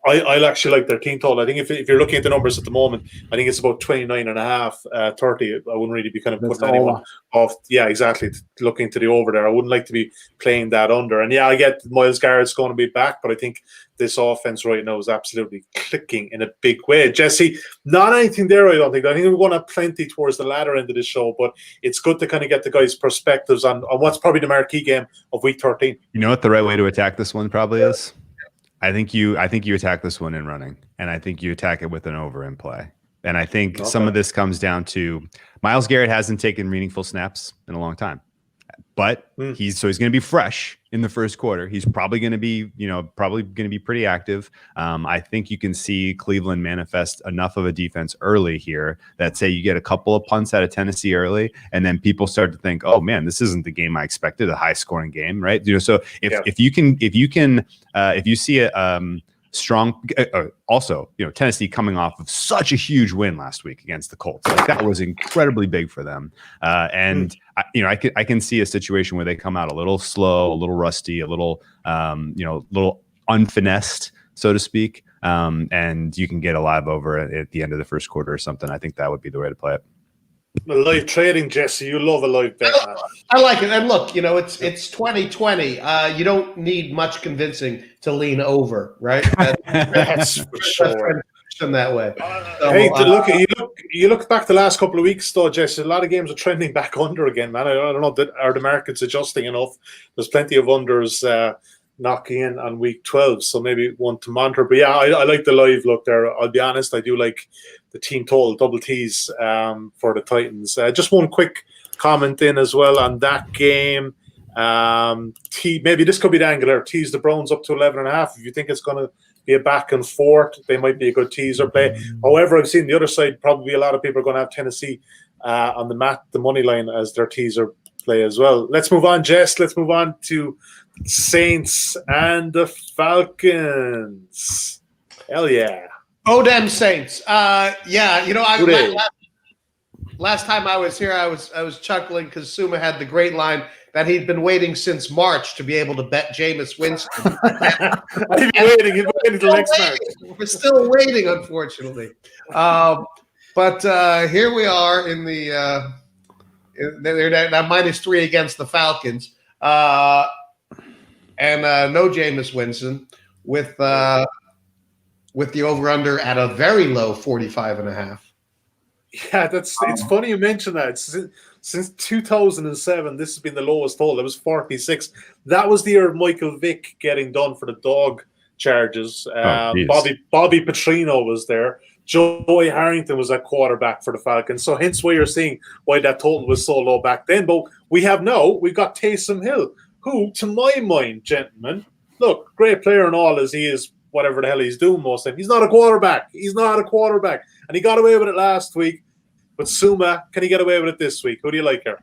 I actually like their team total. I think if you're looking at the numbers at the moment, I think it's about 29.5, 30. I wouldn't really be kind of putting anyone off. Yeah, exactly. Looking to the over there. I wouldn't like to be playing that under. And yeah, I get Myles Garrett's going to be back, but I think this offense right now is absolutely clicking in a big way. Jesse, not anything there, I don't think. I think we're going to have plenty towards the latter end of the show, but it's good to kind of get the guys' perspectives on what's probably the marquee game of week 13. You know what the right way to attack this one probably is? I think you attack this one in running, and I think you attack it with an over in play. And I think some of this comes down to Myles Garrett hasn't taken meaningful snaps in a long time, but he's going to be fresh in the first quarter. He's probably going to be, pretty active. I think you can see Cleveland manifest enough of a defense early here that say you get a couple of punts out of Tennessee early, and then people start to think, oh man, this isn't the game I expected, a high scoring game, right? So if you see a strong, also, Tennessee coming off of such a huge win last week against the Colts, like that was incredibly big for them. I can see a situation where they come out a little slow, a little rusty, a little unfinessed, so to speak. And you can get a live over at the end of the first quarter or something. I think that would be the way to play it. Live trading, Jesse. You love a live bet. I like it. And look, it's 2020. You don't need much convincing to lean over, right? That's for sure. That way. Hey, you look back the last couple of weeks, though, Jesse. A lot of games are trending back under again, man. I don't know, are the markets adjusting enough? There's plenty of unders knocking in on week 12, so maybe one to monitor. But yeah, I like the live look there. I'll be honest, I do like the team total double T's for the Titans. Just one quick comment in as well on that game. Maybe this could be the angle there. Tease the Browns up to 11.5. If you think it's going to be a back and forth, they might be a good teaser play. However, I've seen the other side, probably a lot of people are going to have Tennessee on the money line as their teaser play as well. Let's move on, Jess. Let's move on to Saints and the Falcons. Hell yeah. Oh, damn Saints. Yeah, you know, Hooray. last time I was here, I was chuckling because Suma had the great line that he'd been waiting since March to be able to bet Jameis Winston. He'd be waiting till next March. We're still waiting, unfortunately. But here we are in the they're now -3 against the Falcons, and no Jameis Winston with the over/under at a very low 45.5. Yeah, it's funny you mention that. Since 2007, this has been the lowest total. It was 46. That was the year of Michael Vick getting done for the dog charges. Bobby Petrino was there. Joey Harrington was at quarterback for the Falcons. So hence why you're seeing why that total was so low back then. But we've got Taysom Hill, who, to my mind, gentlemen, look, great player and all as he is, whatever the hell he's doing most of the time. He's not a quarterback. And he got away with it last week. But Suma, can he get away with it this week? Who do you like here?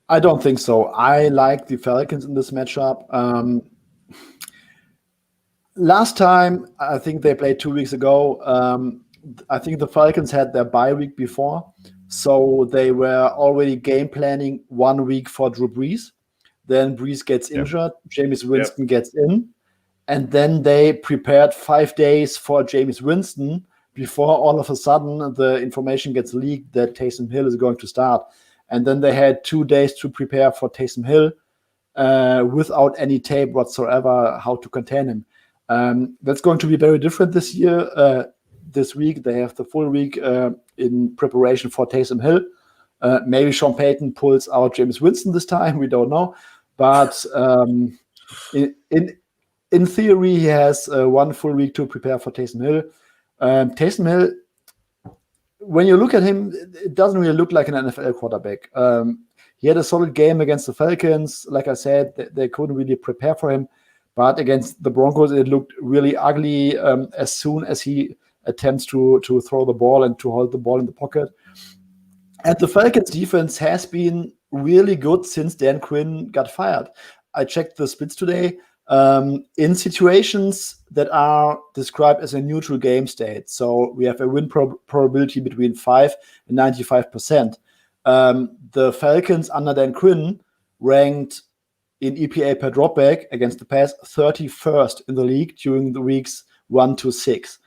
I don't think so. I like the Falcons in this matchup. Last time, I think they played 2 weeks ago. I think the Falcons had their bye week before. So they were already game planning 1 week for Drew Brees. Then Brees gets injured. Jameis Winston gets in. And then they prepared 5 days for Jameis Winston before all of a sudden the information gets leaked that Taysom Hill is going to start. And then they had 2 days to prepare for Taysom Hill without any tape whatsoever how to contain him. That's going to be very different this year. This week, they have the full week in preparation for Taysom Hill. Maybe Sean Payton pulls out Jameis Winston this time. We don't know. But in theory, he has 1 full week to prepare for Taysom Hill. Taysom Hill, when you look at him, it doesn't really look like an NFL quarterback. He had a solid game against the Falcons. Like I said, they couldn't really prepare for him. But against the Broncos, it looked really ugly as soon as he attempts to throw the ball and to hold the ball in the pocket. And the Falcons defense has been really good since Dan Quinn got fired. I checked the splits today. In situations that are described as a neutral game state, so we have a win probability between 5 and 95%. The Falcons under Dan Quinn ranked in EPA per dropback against the pass 31st in the league during the weeks 1 to 6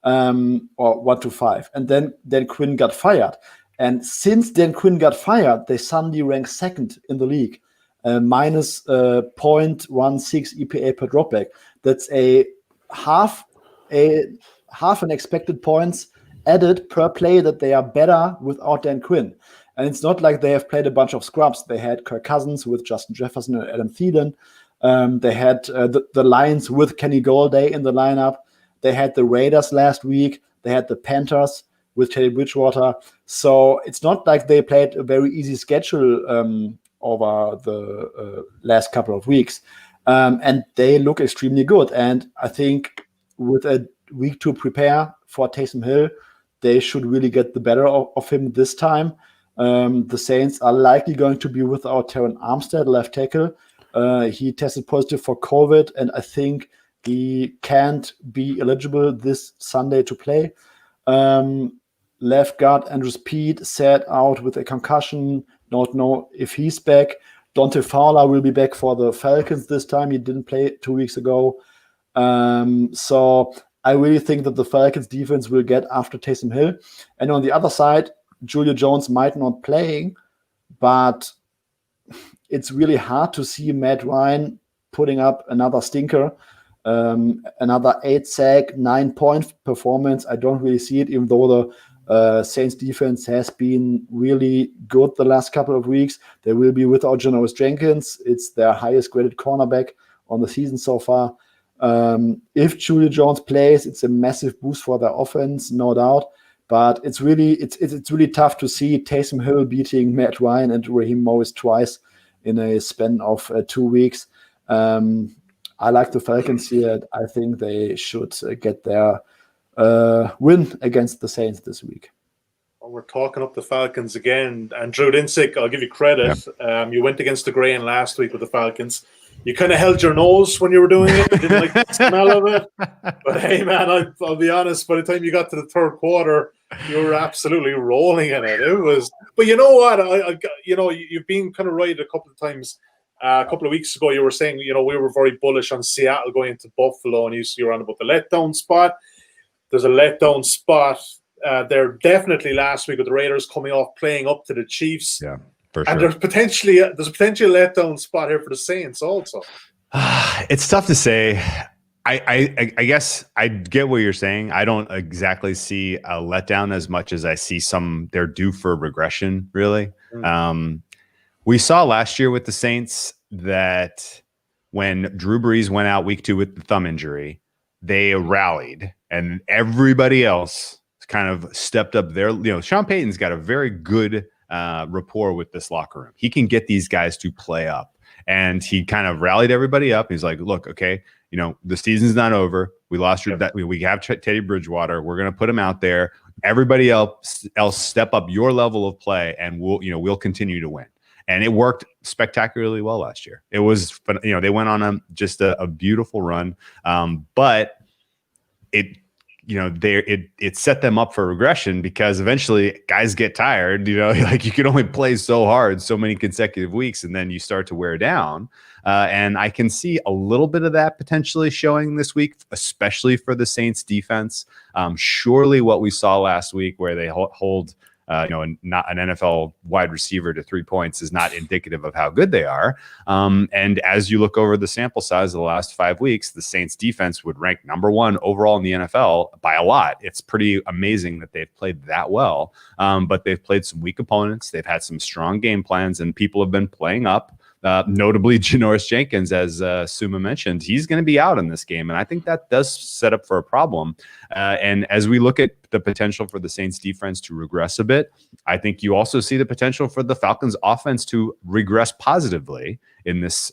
or 1 to 5. And then Dan Quinn got fired. And since Dan Quinn got fired, they suddenly rank second in the league. Minus 0.16 EPA per dropback. That's a half an expected points added per play that they are better without Dan Quinn. And it's not like they have played a bunch of scrubs. They had Kirk Cousins with Justin Jefferson and Adam Thielen. They had the Lions with Kenny Golladay in the lineup. They had the Raiders last week. They had the Panthers with Teddy Bridgewater. So it's not like they played a very easy schedule over the last couple of weeks. And they look extremely good. And I think with a week to prepare for Taysom Hill, they should really get the better of him this time. The Saints are likely going to be without Terron Armstead, left tackle. He tested positive for COVID, and I think he can't be eligible this Sunday to play. Left guard Andrew Speed sat out with a concussion. Don't know if he's back. Dante Fowler will be back for the Falcons this time. He didn't play 2 weeks ago. So I really think that the Falcons defense will get after Taysom Hill. And on the other side, Julio Jones might not playing, but it's really hard to see Matt Ryan putting up another stinker, another 8-sack, 9-point performance. I don't really see it, even though the Saints defense has been really good the last couple of weeks. They will be without Janoris Jenkins. It's their highest graded cornerback on the season so far. If Julio Jones plays, it's a massive boost for their offense, no doubt. But it's really tough to see Taysom Hill beating Matt Ryan and Raheem Morris twice in a span of 2 weeks. I like the Falcons here. I think they should get their win against the Saints this week. Well, we're talking up the Falcons again. And Drew Dinsick, I'll give you credit. Yeah. You went against the grain last week with the Falcons. You kind of held your nose when you were doing it. You didn't like the smell of it. But hey, man, I'll be honest. By the time you got to the third quarter, you were absolutely rolling in it. It was. But you know what? You've been kind of right a couple of times. A couple of weeks ago, you were saying, we were very bullish on Seattle going into Buffalo, and you were on about the letdown spot. There's a letdown spot there definitely last week with the Raiders coming off playing up to the Chiefs. Yeah. For sure. And there's a potential letdown spot here for the Saints also. It's tough to say. I guess I get what you're saying. I don't exactly see a letdown as much as I see they're due for regression, really. We saw last year with the Saints that when Drew Brees went out week 2 with the thumb injury, they rallied and everybody else kind of stepped up there. Sean Payton's got a very good rapport with this locker room. He can get these guys to play up, and he kind of rallied everybody up. He's like, look, okay, the season's not over. We lost we have Teddy Bridgewater. We're going to put him out there. Everybody else step up your level of play, and we'll continue to win. And it worked spectacularly well last year. It was, they went on just a beautiful run. But it set them up for regression because eventually guys get tired. Like you can only play so hard so many consecutive weeks, and then you start to wear down. And I can see a little bit of that potentially showing this week, especially for the Saints defense. Surely what we saw last week, where they hold not an NFL wide receiver to 3 points, is not indicative of how good they are. And as you look over the sample size of the last 5 weeks, the Saints defense would rank number 1 overall in the NFL by a lot. It's pretty amazing that they've played that well. But they've played some weak opponents. They've had some strong game plans, and people have been playing up. Notably, Janoris Jenkins, as Suma mentioned, he's going to be out in this game. And I think that does set up for a problem. And as we look at the potential for the Saints defense to regress a bit, I think you also see the potential for the Falcons offense to regress positively in this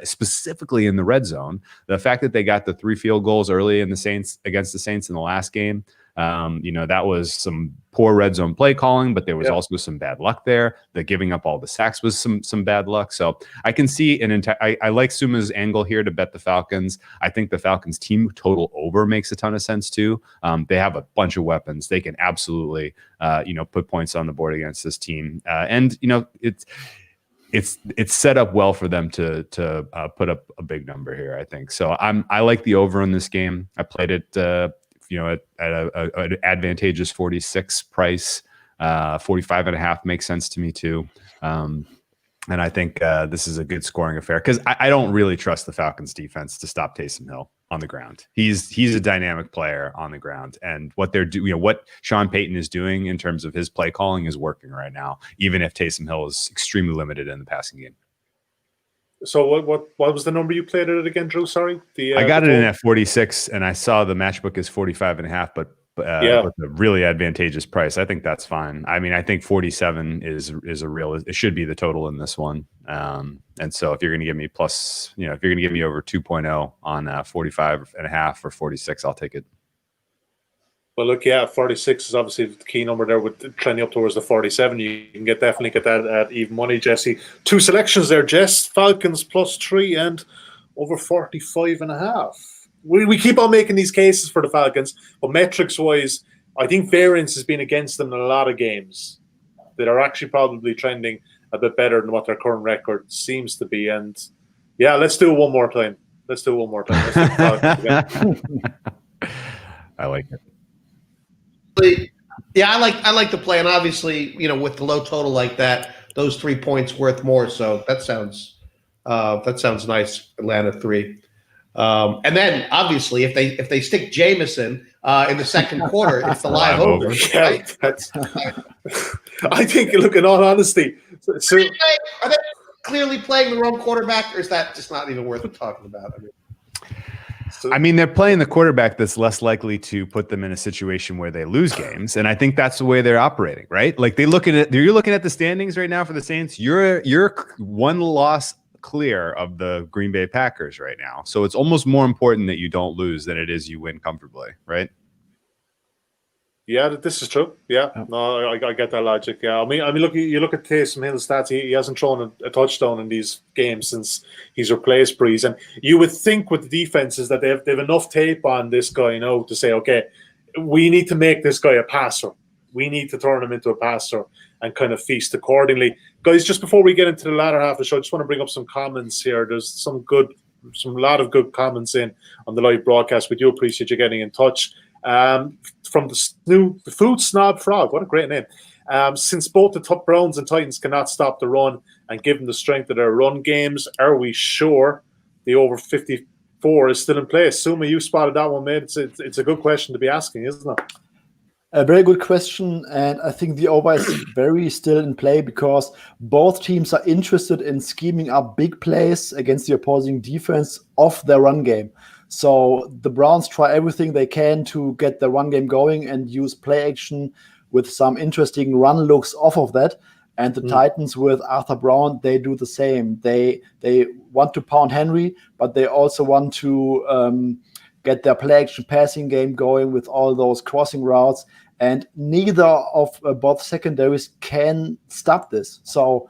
specifically in the red zone. The fact that they got the 3 field goals early against the Saints in the last game, that was some poor red zone play calling, but there was also some bad luck there. The giving up all the sacks was some bad luck. So I can see I like Suma's angle here to bet the Falcons. I think the Falcons team total over makes a ton of sense too. They have a bunch of weapons. They can absolutely, put points on the board against this team. And it's set up well for them to put up a big number here, I think. So I like the over in this game. I played it, at an advantageous 46 price. 45.5 makes sense to me too. And I think this is a good scoring affair because I don't really trust the Falcons defense to stop Taysom Hill on the ground. He's a dynamic player on the ground, and what they're doing, what Sean Payton is doing in terms of his play calling is working right now, even if Taysom Hill is extremely limited in the passing game. So what was the number you played at it again, Drew? Sorry, I got it in at 46, and I saw the Matchbook is 45.5, but with a really advantageous price. I think that's fine. I mean, I think 47 is a real. It should be the total in this one. And so if you're going to give me plus, if you're going to give me over 2.0 on 45.5 or 46, I'll take it. Well, look, 46 is obviously the key number there with trending up towards the 47. You can definitely get that at even money, Jesse. 2 selections there, Jess. Falcons +3 and over 45.5. We keep on making these cases for the Falcons, but metrics-wise, I think variance has been against them in a lot of games that are actually probably trending a bit better than what their current record seems to be. And, let's do it one more time. Let's do the Falcons again. I like it. Yeah, I like the play, and obviously, with the low total like that, those 3 points worth more. So that sounds nice. Atlanta 3, and then obviously if they stick Jameson in the second quarter, it's the live over. Yeah, I think. Look, in all honesty, are they clearly playing the wrong quarterback, or is that just not even worth talking about? I mean, they're playing the quarterback that's less likely to put them in a situation where they lose games, and I think that's the way they're operating, right? Like you're looking at the standings right now for the Saints. You're 1 loss clear of the Green Bay Packers right now, so it's almost more important that you don't lose than it is you win comfortably, right? Yeah, this is true. Yeah, no, I get that logic. Yeah, I mean, look, you look at Taysom Hill's stats. He hasn't thrown a touchdown in these games since he's replaced Breeze. And you would think with the defenses that they've enough tape on this guy, to say, okay, we need to make this guy a passer. We need to turn him into a passer and kind of feast accordingly. Guys, just before we get into the latter half of the show, I just want to bring up some comments here. There's some lot of good comments in on the live broadcast. We do appreciate you getting in touch. From the Food Snob Frog, what a great name. Since both the Browns and Titans cannot stop the run, and given the strength of their run games, are we sure the over 54 is still in place? Suma, you spotted that one, mate. It's a good question to be asking, isn't it? A very good question, and I think the over is very still in play because both teams are interested in scheming up big plays against the opposing defense of their run game. So the Browns try everything they can to get the run game going and use play action with some interesting run looks off of that. And the Titans with Arthur Brown, they do the same. They want to pound Henry, but they also want to get their play action passing game going with all those crossing routes. And neither of both secondaries can stop this. So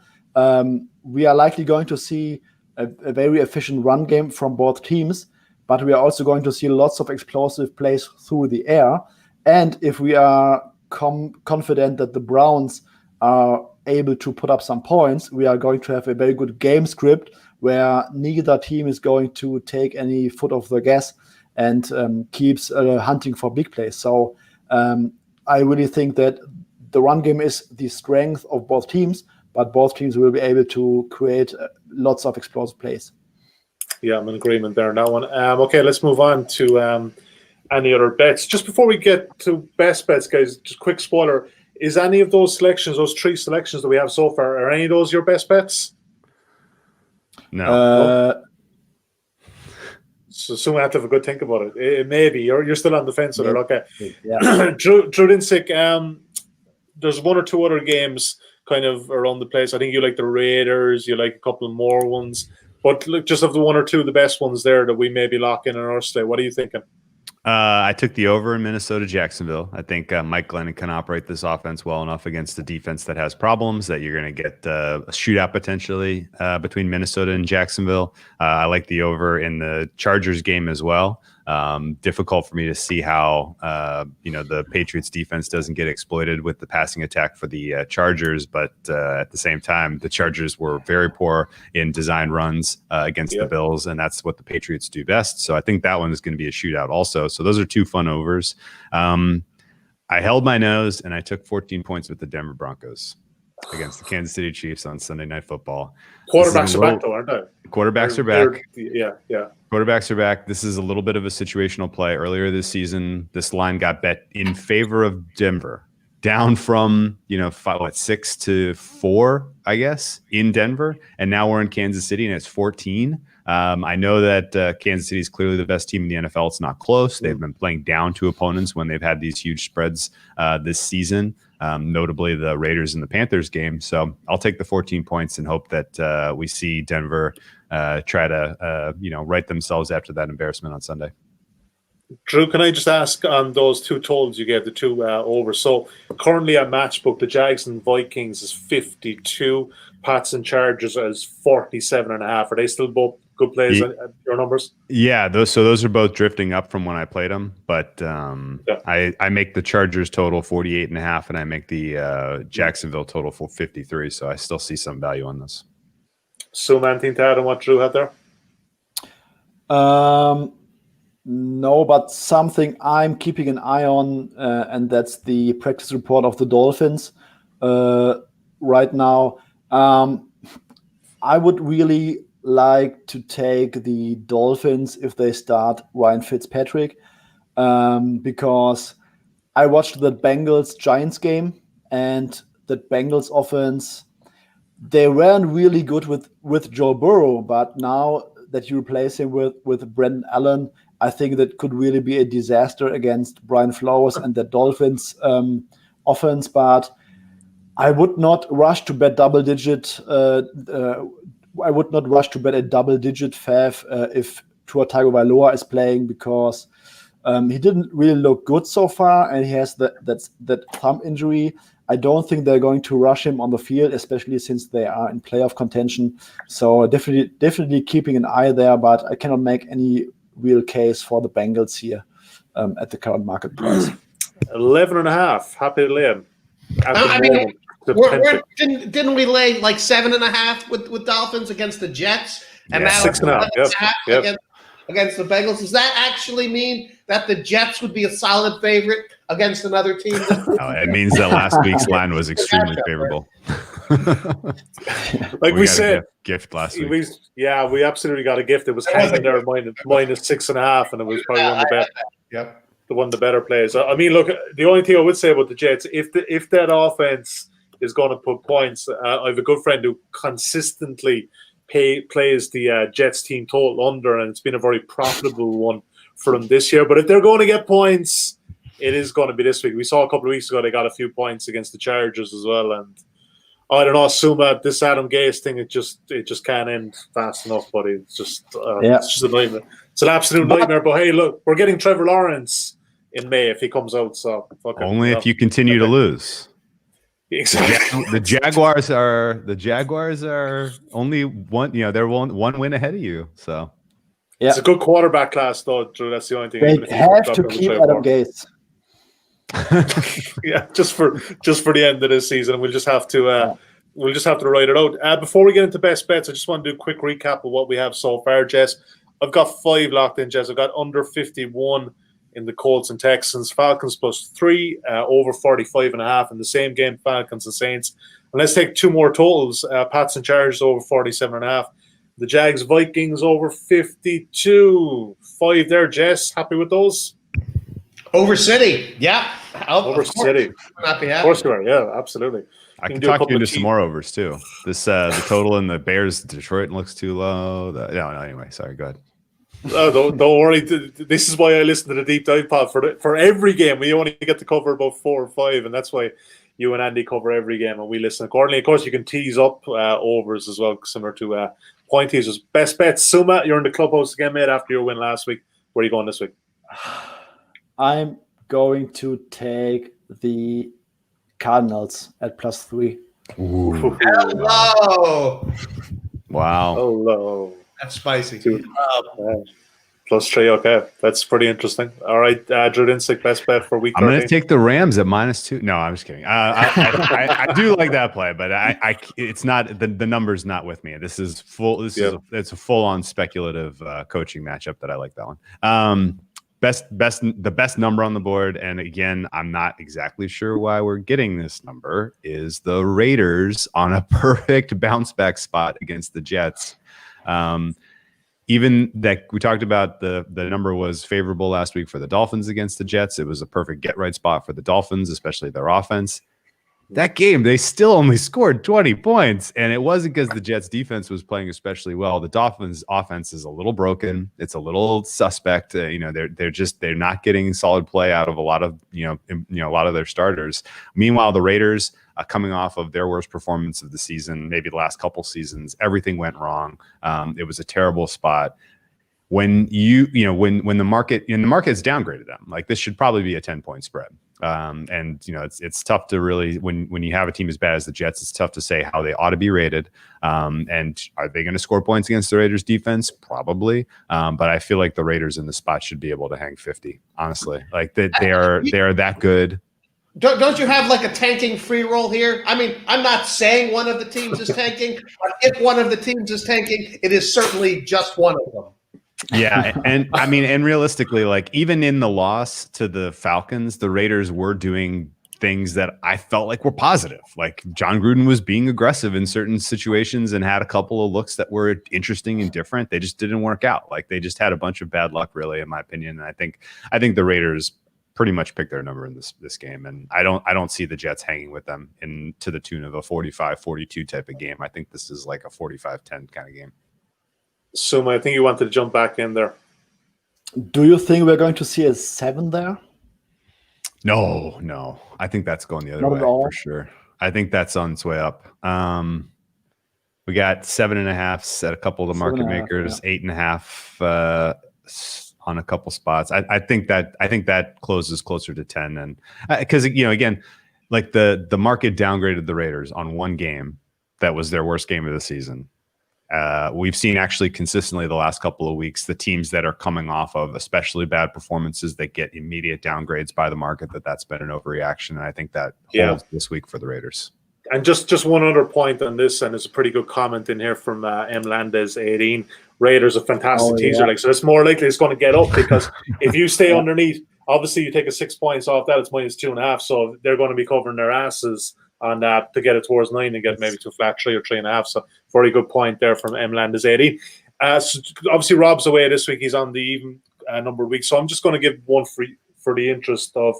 we are likely going to see a very efficient run game from both teams. But we are also going to see lots of explosive plays through the air. And if we are confident that the Browns are able to put up some points, we are going to have a very good game script where neither team is going to take any foot off the gas and keeps hunting for big plays. So I really think that the run game is the strength of both teams, but both teams will be able to create lots of explosive plays. Yeah, I'm in agreement there on that one. Okay, let's move on to any other bets. Just before we get to best bets, guys, just quick spoiler. Is any of those selections, those three selections that we have so far, are any of those your best bets? No. So soon I have to have a good think about it. It may be. You're still on the fence with it. Okay. Yeah. Drew Dinsick, there's one or two other games kind of around the place. I think you like the Raiders. You like a couple more ones. But look, just of the one or two of the best ones there that we maybe lock in our stay. What are you thinking? I took the over in Minnesota-Jacksonville. I think Mike Glennon can operate this offense well enough against a defense that has problems that you're going to get a shootout potentially between Minnesota and Jacksonville. I like the over in the Chargers game as well. Difficult for me to see how the Patriots defense doesn't get exploited with the passing attack for the Chargers, but at the same time, the Chargers were very poor in design runs against the Bills, and that's what the Patriots do best. So I think that one is going to be a shootout also. So those are two fun overs. I held my nose and I took 14 points with the Denver Broncos against the Kansas City Chiefs on Sunday Night Football. Quarterbacks are back, though, aren't they? Quarterbacks are back. Yeah. Quarterbacks are back. This is a little bit of a situational play. Earlier this season, this line got bet in favor of Denver, down from 6 to 4, I guess, in Denver, and now we're in Kansas City and it's 14. I know that Kansas City is clearly the best team in the NFL. It's not close. They've been playing down to opponents when they've had these huge spreads this season, notably the Raiders and the Panthers game. So I'll take the 14 points and hope that we see Denver try to right themselves after that embarrassment on Sunday. Drew, can I just ask on those two totals you gave, the two over? So currently at Matchbook, the Jags and Vikings is 52, Pats and Chargers is 47.5. Are they still both good plays at your numbers? Yeah, those are both drifting up from when I played them, but I make the Chargers total 48.5, and I make the Jacksonville total for 53. So I still see some value on this. So, anything to add on what Drew had there? No, but something I'm keeping an eye on, and that's the practice report of the Dolphins right now. I would really like to take the Dolphins if they start Ryan Fitzpatrick, because I watched the Bengals-Giants game, and the Bengals offense, they weren't really good with Joe Burrow, but now that you replace him with Brendan Allen, I think that could really be a disaster against Brian Flores and the Dolphins offense. But I would not rush to bet double-digit. I would not rush to bet a double-digit fav if Tua Tagovailoa is playing, because He didn't really look good so far, and he has that thumb injury. I don't think they're going to rush him on the field, especially since they are in playoff contention. So definitely keeping an eye there, but I cannot make any real case for the Bengals here at the current market price. 11.5. Happy to lay him. Didn't we lay like 7.5 with Dolphins against the Jets? And now 6.5. Against the Bengals. Does that actually mean that the Jets would be a solid favorite against another team? No, it means that last week's line was extremely favorable. Like we said, gift last week. We absolutely got a gift. It was hanging there minus 6.5, and it was probably one of the better. One of the better plays. I mean, look, the only thing I would say about the Jets, if that offense is going to put points, I have a good friend who consistently plays the Jets team total under, and it's been a very profitable one for them this year. But if they're going to get points, it is going to be this week. We saw a couple of weeks ago they got a few points against the Chargers as well, and I don't know, Suma, this Adam Gase thing, it just can't end fast enough, buddy. It's just a nightmare. It's an absolute nightmare. But hey, look, we're getting Trevor Lawrence in May if he comes out. So only if you continue to lose. Exactly. The Jaguars are only one. They're one win ahead of you. So it's a good quarterback class, though, Drew. That's the only thing. They have to keep Adam Gase. just for the end of this season, we'll just have to write it out. Before we get into best bets, I just want to do a quick recap of what we have so far, Jess. I've got 5 locked in, Jess. I've got under 51 in the Colts and Texans, Falcons +3, over 45.5 in the same game, Falcons and Saints. And let's take 2 more totals. Pats and Chargers over 47.5. The Jags Vikings over 52. 5 there, Jess. Happy with those? Over City, yeah. Over City. Not be happy. Of course you are, yeah, absolutely. I can talk you into some more overs too. This the total in the Bears Detroit looks too low. Anyway, sorry, go ahead. Don't worry. This is why I listen to the Deep Dive Pod for every game. We only get to cover about 4 or 5, and that's why you and Andy cover every game, and we listen accordingly. Of course, you can tease up overs as well, similar to point teasers. Best bets, Suma. You're in the clubhouse again, mate. After your win last week, where are you going this week? I'm going to take the Cardinals at +3. Ooh. Hello. Wow. Hello. That's spicy. +3, okay. That's pretty interesting. All right, Drew Dinsick, best bet for week 13. I'm going to take the Rams at -2. No, I'm just kidding. I do like that play, but it's not the number's not with me. This is full. It's a full-on speculative coaching matchup that I like that one. The best number on the board, and again, I'm not exactly sure why we're getting this number, is the Raiders on a perfect bounce back spot against the Jets. Even that we talked about the number was favorable last week for the Dolphins against the Jets. It was a perfect get right spot for the Dolphins, especially their offense. That game, they still only scored 20 points, and it wasn't because the Jets defense was playing especially well. The Dolphins offense is a little broken. It's a little suspect. They're not getting solid play out of a lot of their starters. Meanwhile, the Raiders, coming off of their worst performance of the season, maybe the last couple seasons, everything went wrong. It was a terrible spot. When when the market's downgraded them, like this should probably be a 10-point spread. It's tough to really, when you have a team as bad as the Jets, it's tough to say how they ought to be rated. And are they going to score points against the Raiders defense? Probably. But I feel like the Raiders in the spot should be able to hang 50, honestly. Like they are that good. Don't you have like a tanking free roll here? I mean, I'm not saying one of the teams is tanking, but if one of the teams is tanking, it is certainly just one of them. Yeah, and I mean, and realistically, like even in the loss to the Falcons, the Raiders were doing things that I felt like were positive. Like John Gruden was being aggressive in certain situations and had a couple of looks that were interesting and different. They just didn't work out. Like they just had a bunch of bad luck, really, in my opinion. And I think the Raiders pretty much picked their number in this game, and I don't see the Jets hanging with them to the tune of a 45-42 type of game. I think this is like a 45-10 kind of game. Suma, I think you wanted to jump back in there. Do you think we're going to see a 7 there? No. I think that's going the other way for sure. I think that's on its way up. We got 7.5 at a couple of the market makers, 8.5. on a couple spots. I think that closes closer to 10, and because again, like the market downgraded the Raiders on one game that was their worst game of the season. We've seen actually consistently the last couple of weeks the teams that are coming off of especially bad performances that get immediate downgrades by the market. That's been an overreaction, and I think that holds this week for the Raiders. And just one other point on this, and there's a pretty good comment in here from M. Landez 18. Raiders a fantastic teaser, like, so it's more likely it's going to get up because if you stay underneath, obviously you take a 6 points off that, it's minus 2.5, so they're going to be covering their asses on that to get it towards 9 and get maybe to a flat 3 or 3.5. So very good point there from M. Landez 18. So obviously Rob's away this week; he's on the even number of weeks, so I'm just going to give one for the interest of,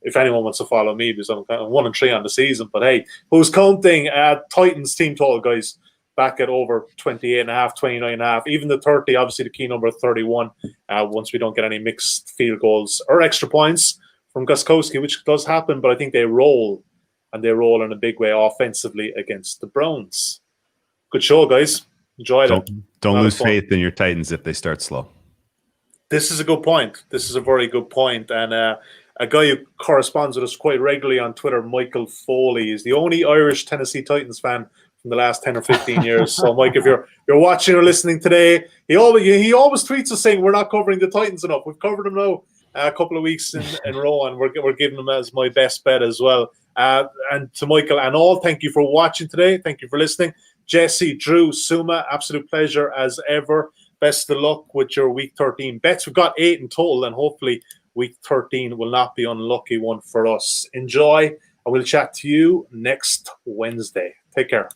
if anyone wants to follow me, because I'm 1-3 on the season. But hey, who's counting? Titans team total, guys, back at over 28.5, 29.5, even the 30, obviously the key number 31, once we don't get any mixed field goals or extra points from Gostkowski, which does happen, but I think they roll, and they roll in a big way offensively against the Browns. Good show, guys. Enjoyed it. Don't lose faith in your Titans if they start slow. This is a good point. This is a very good point. And a guy who corresponds with us quite regularly on Twitter, Michael Foley, is the only Irish Tennessee Titans fan from the last 10 or 15 years. So, Mike, if you're watching or listening today, he always tweets us saying we're not covering the Titans enough. We've covered them now a couple of weeks in a row, and we're giving them as my best bet as well. And to Michael and all, thank you for watching today. Thank you for listening. Jesse, Drew, Suma, absolute pleasure as ever. Best of luck with your Week 13 bets. We've got 8 in total, and hopefully Week 13 will not be an unlucky one for us. Enjoy, and we'll chat to you next Wednesday. Take care.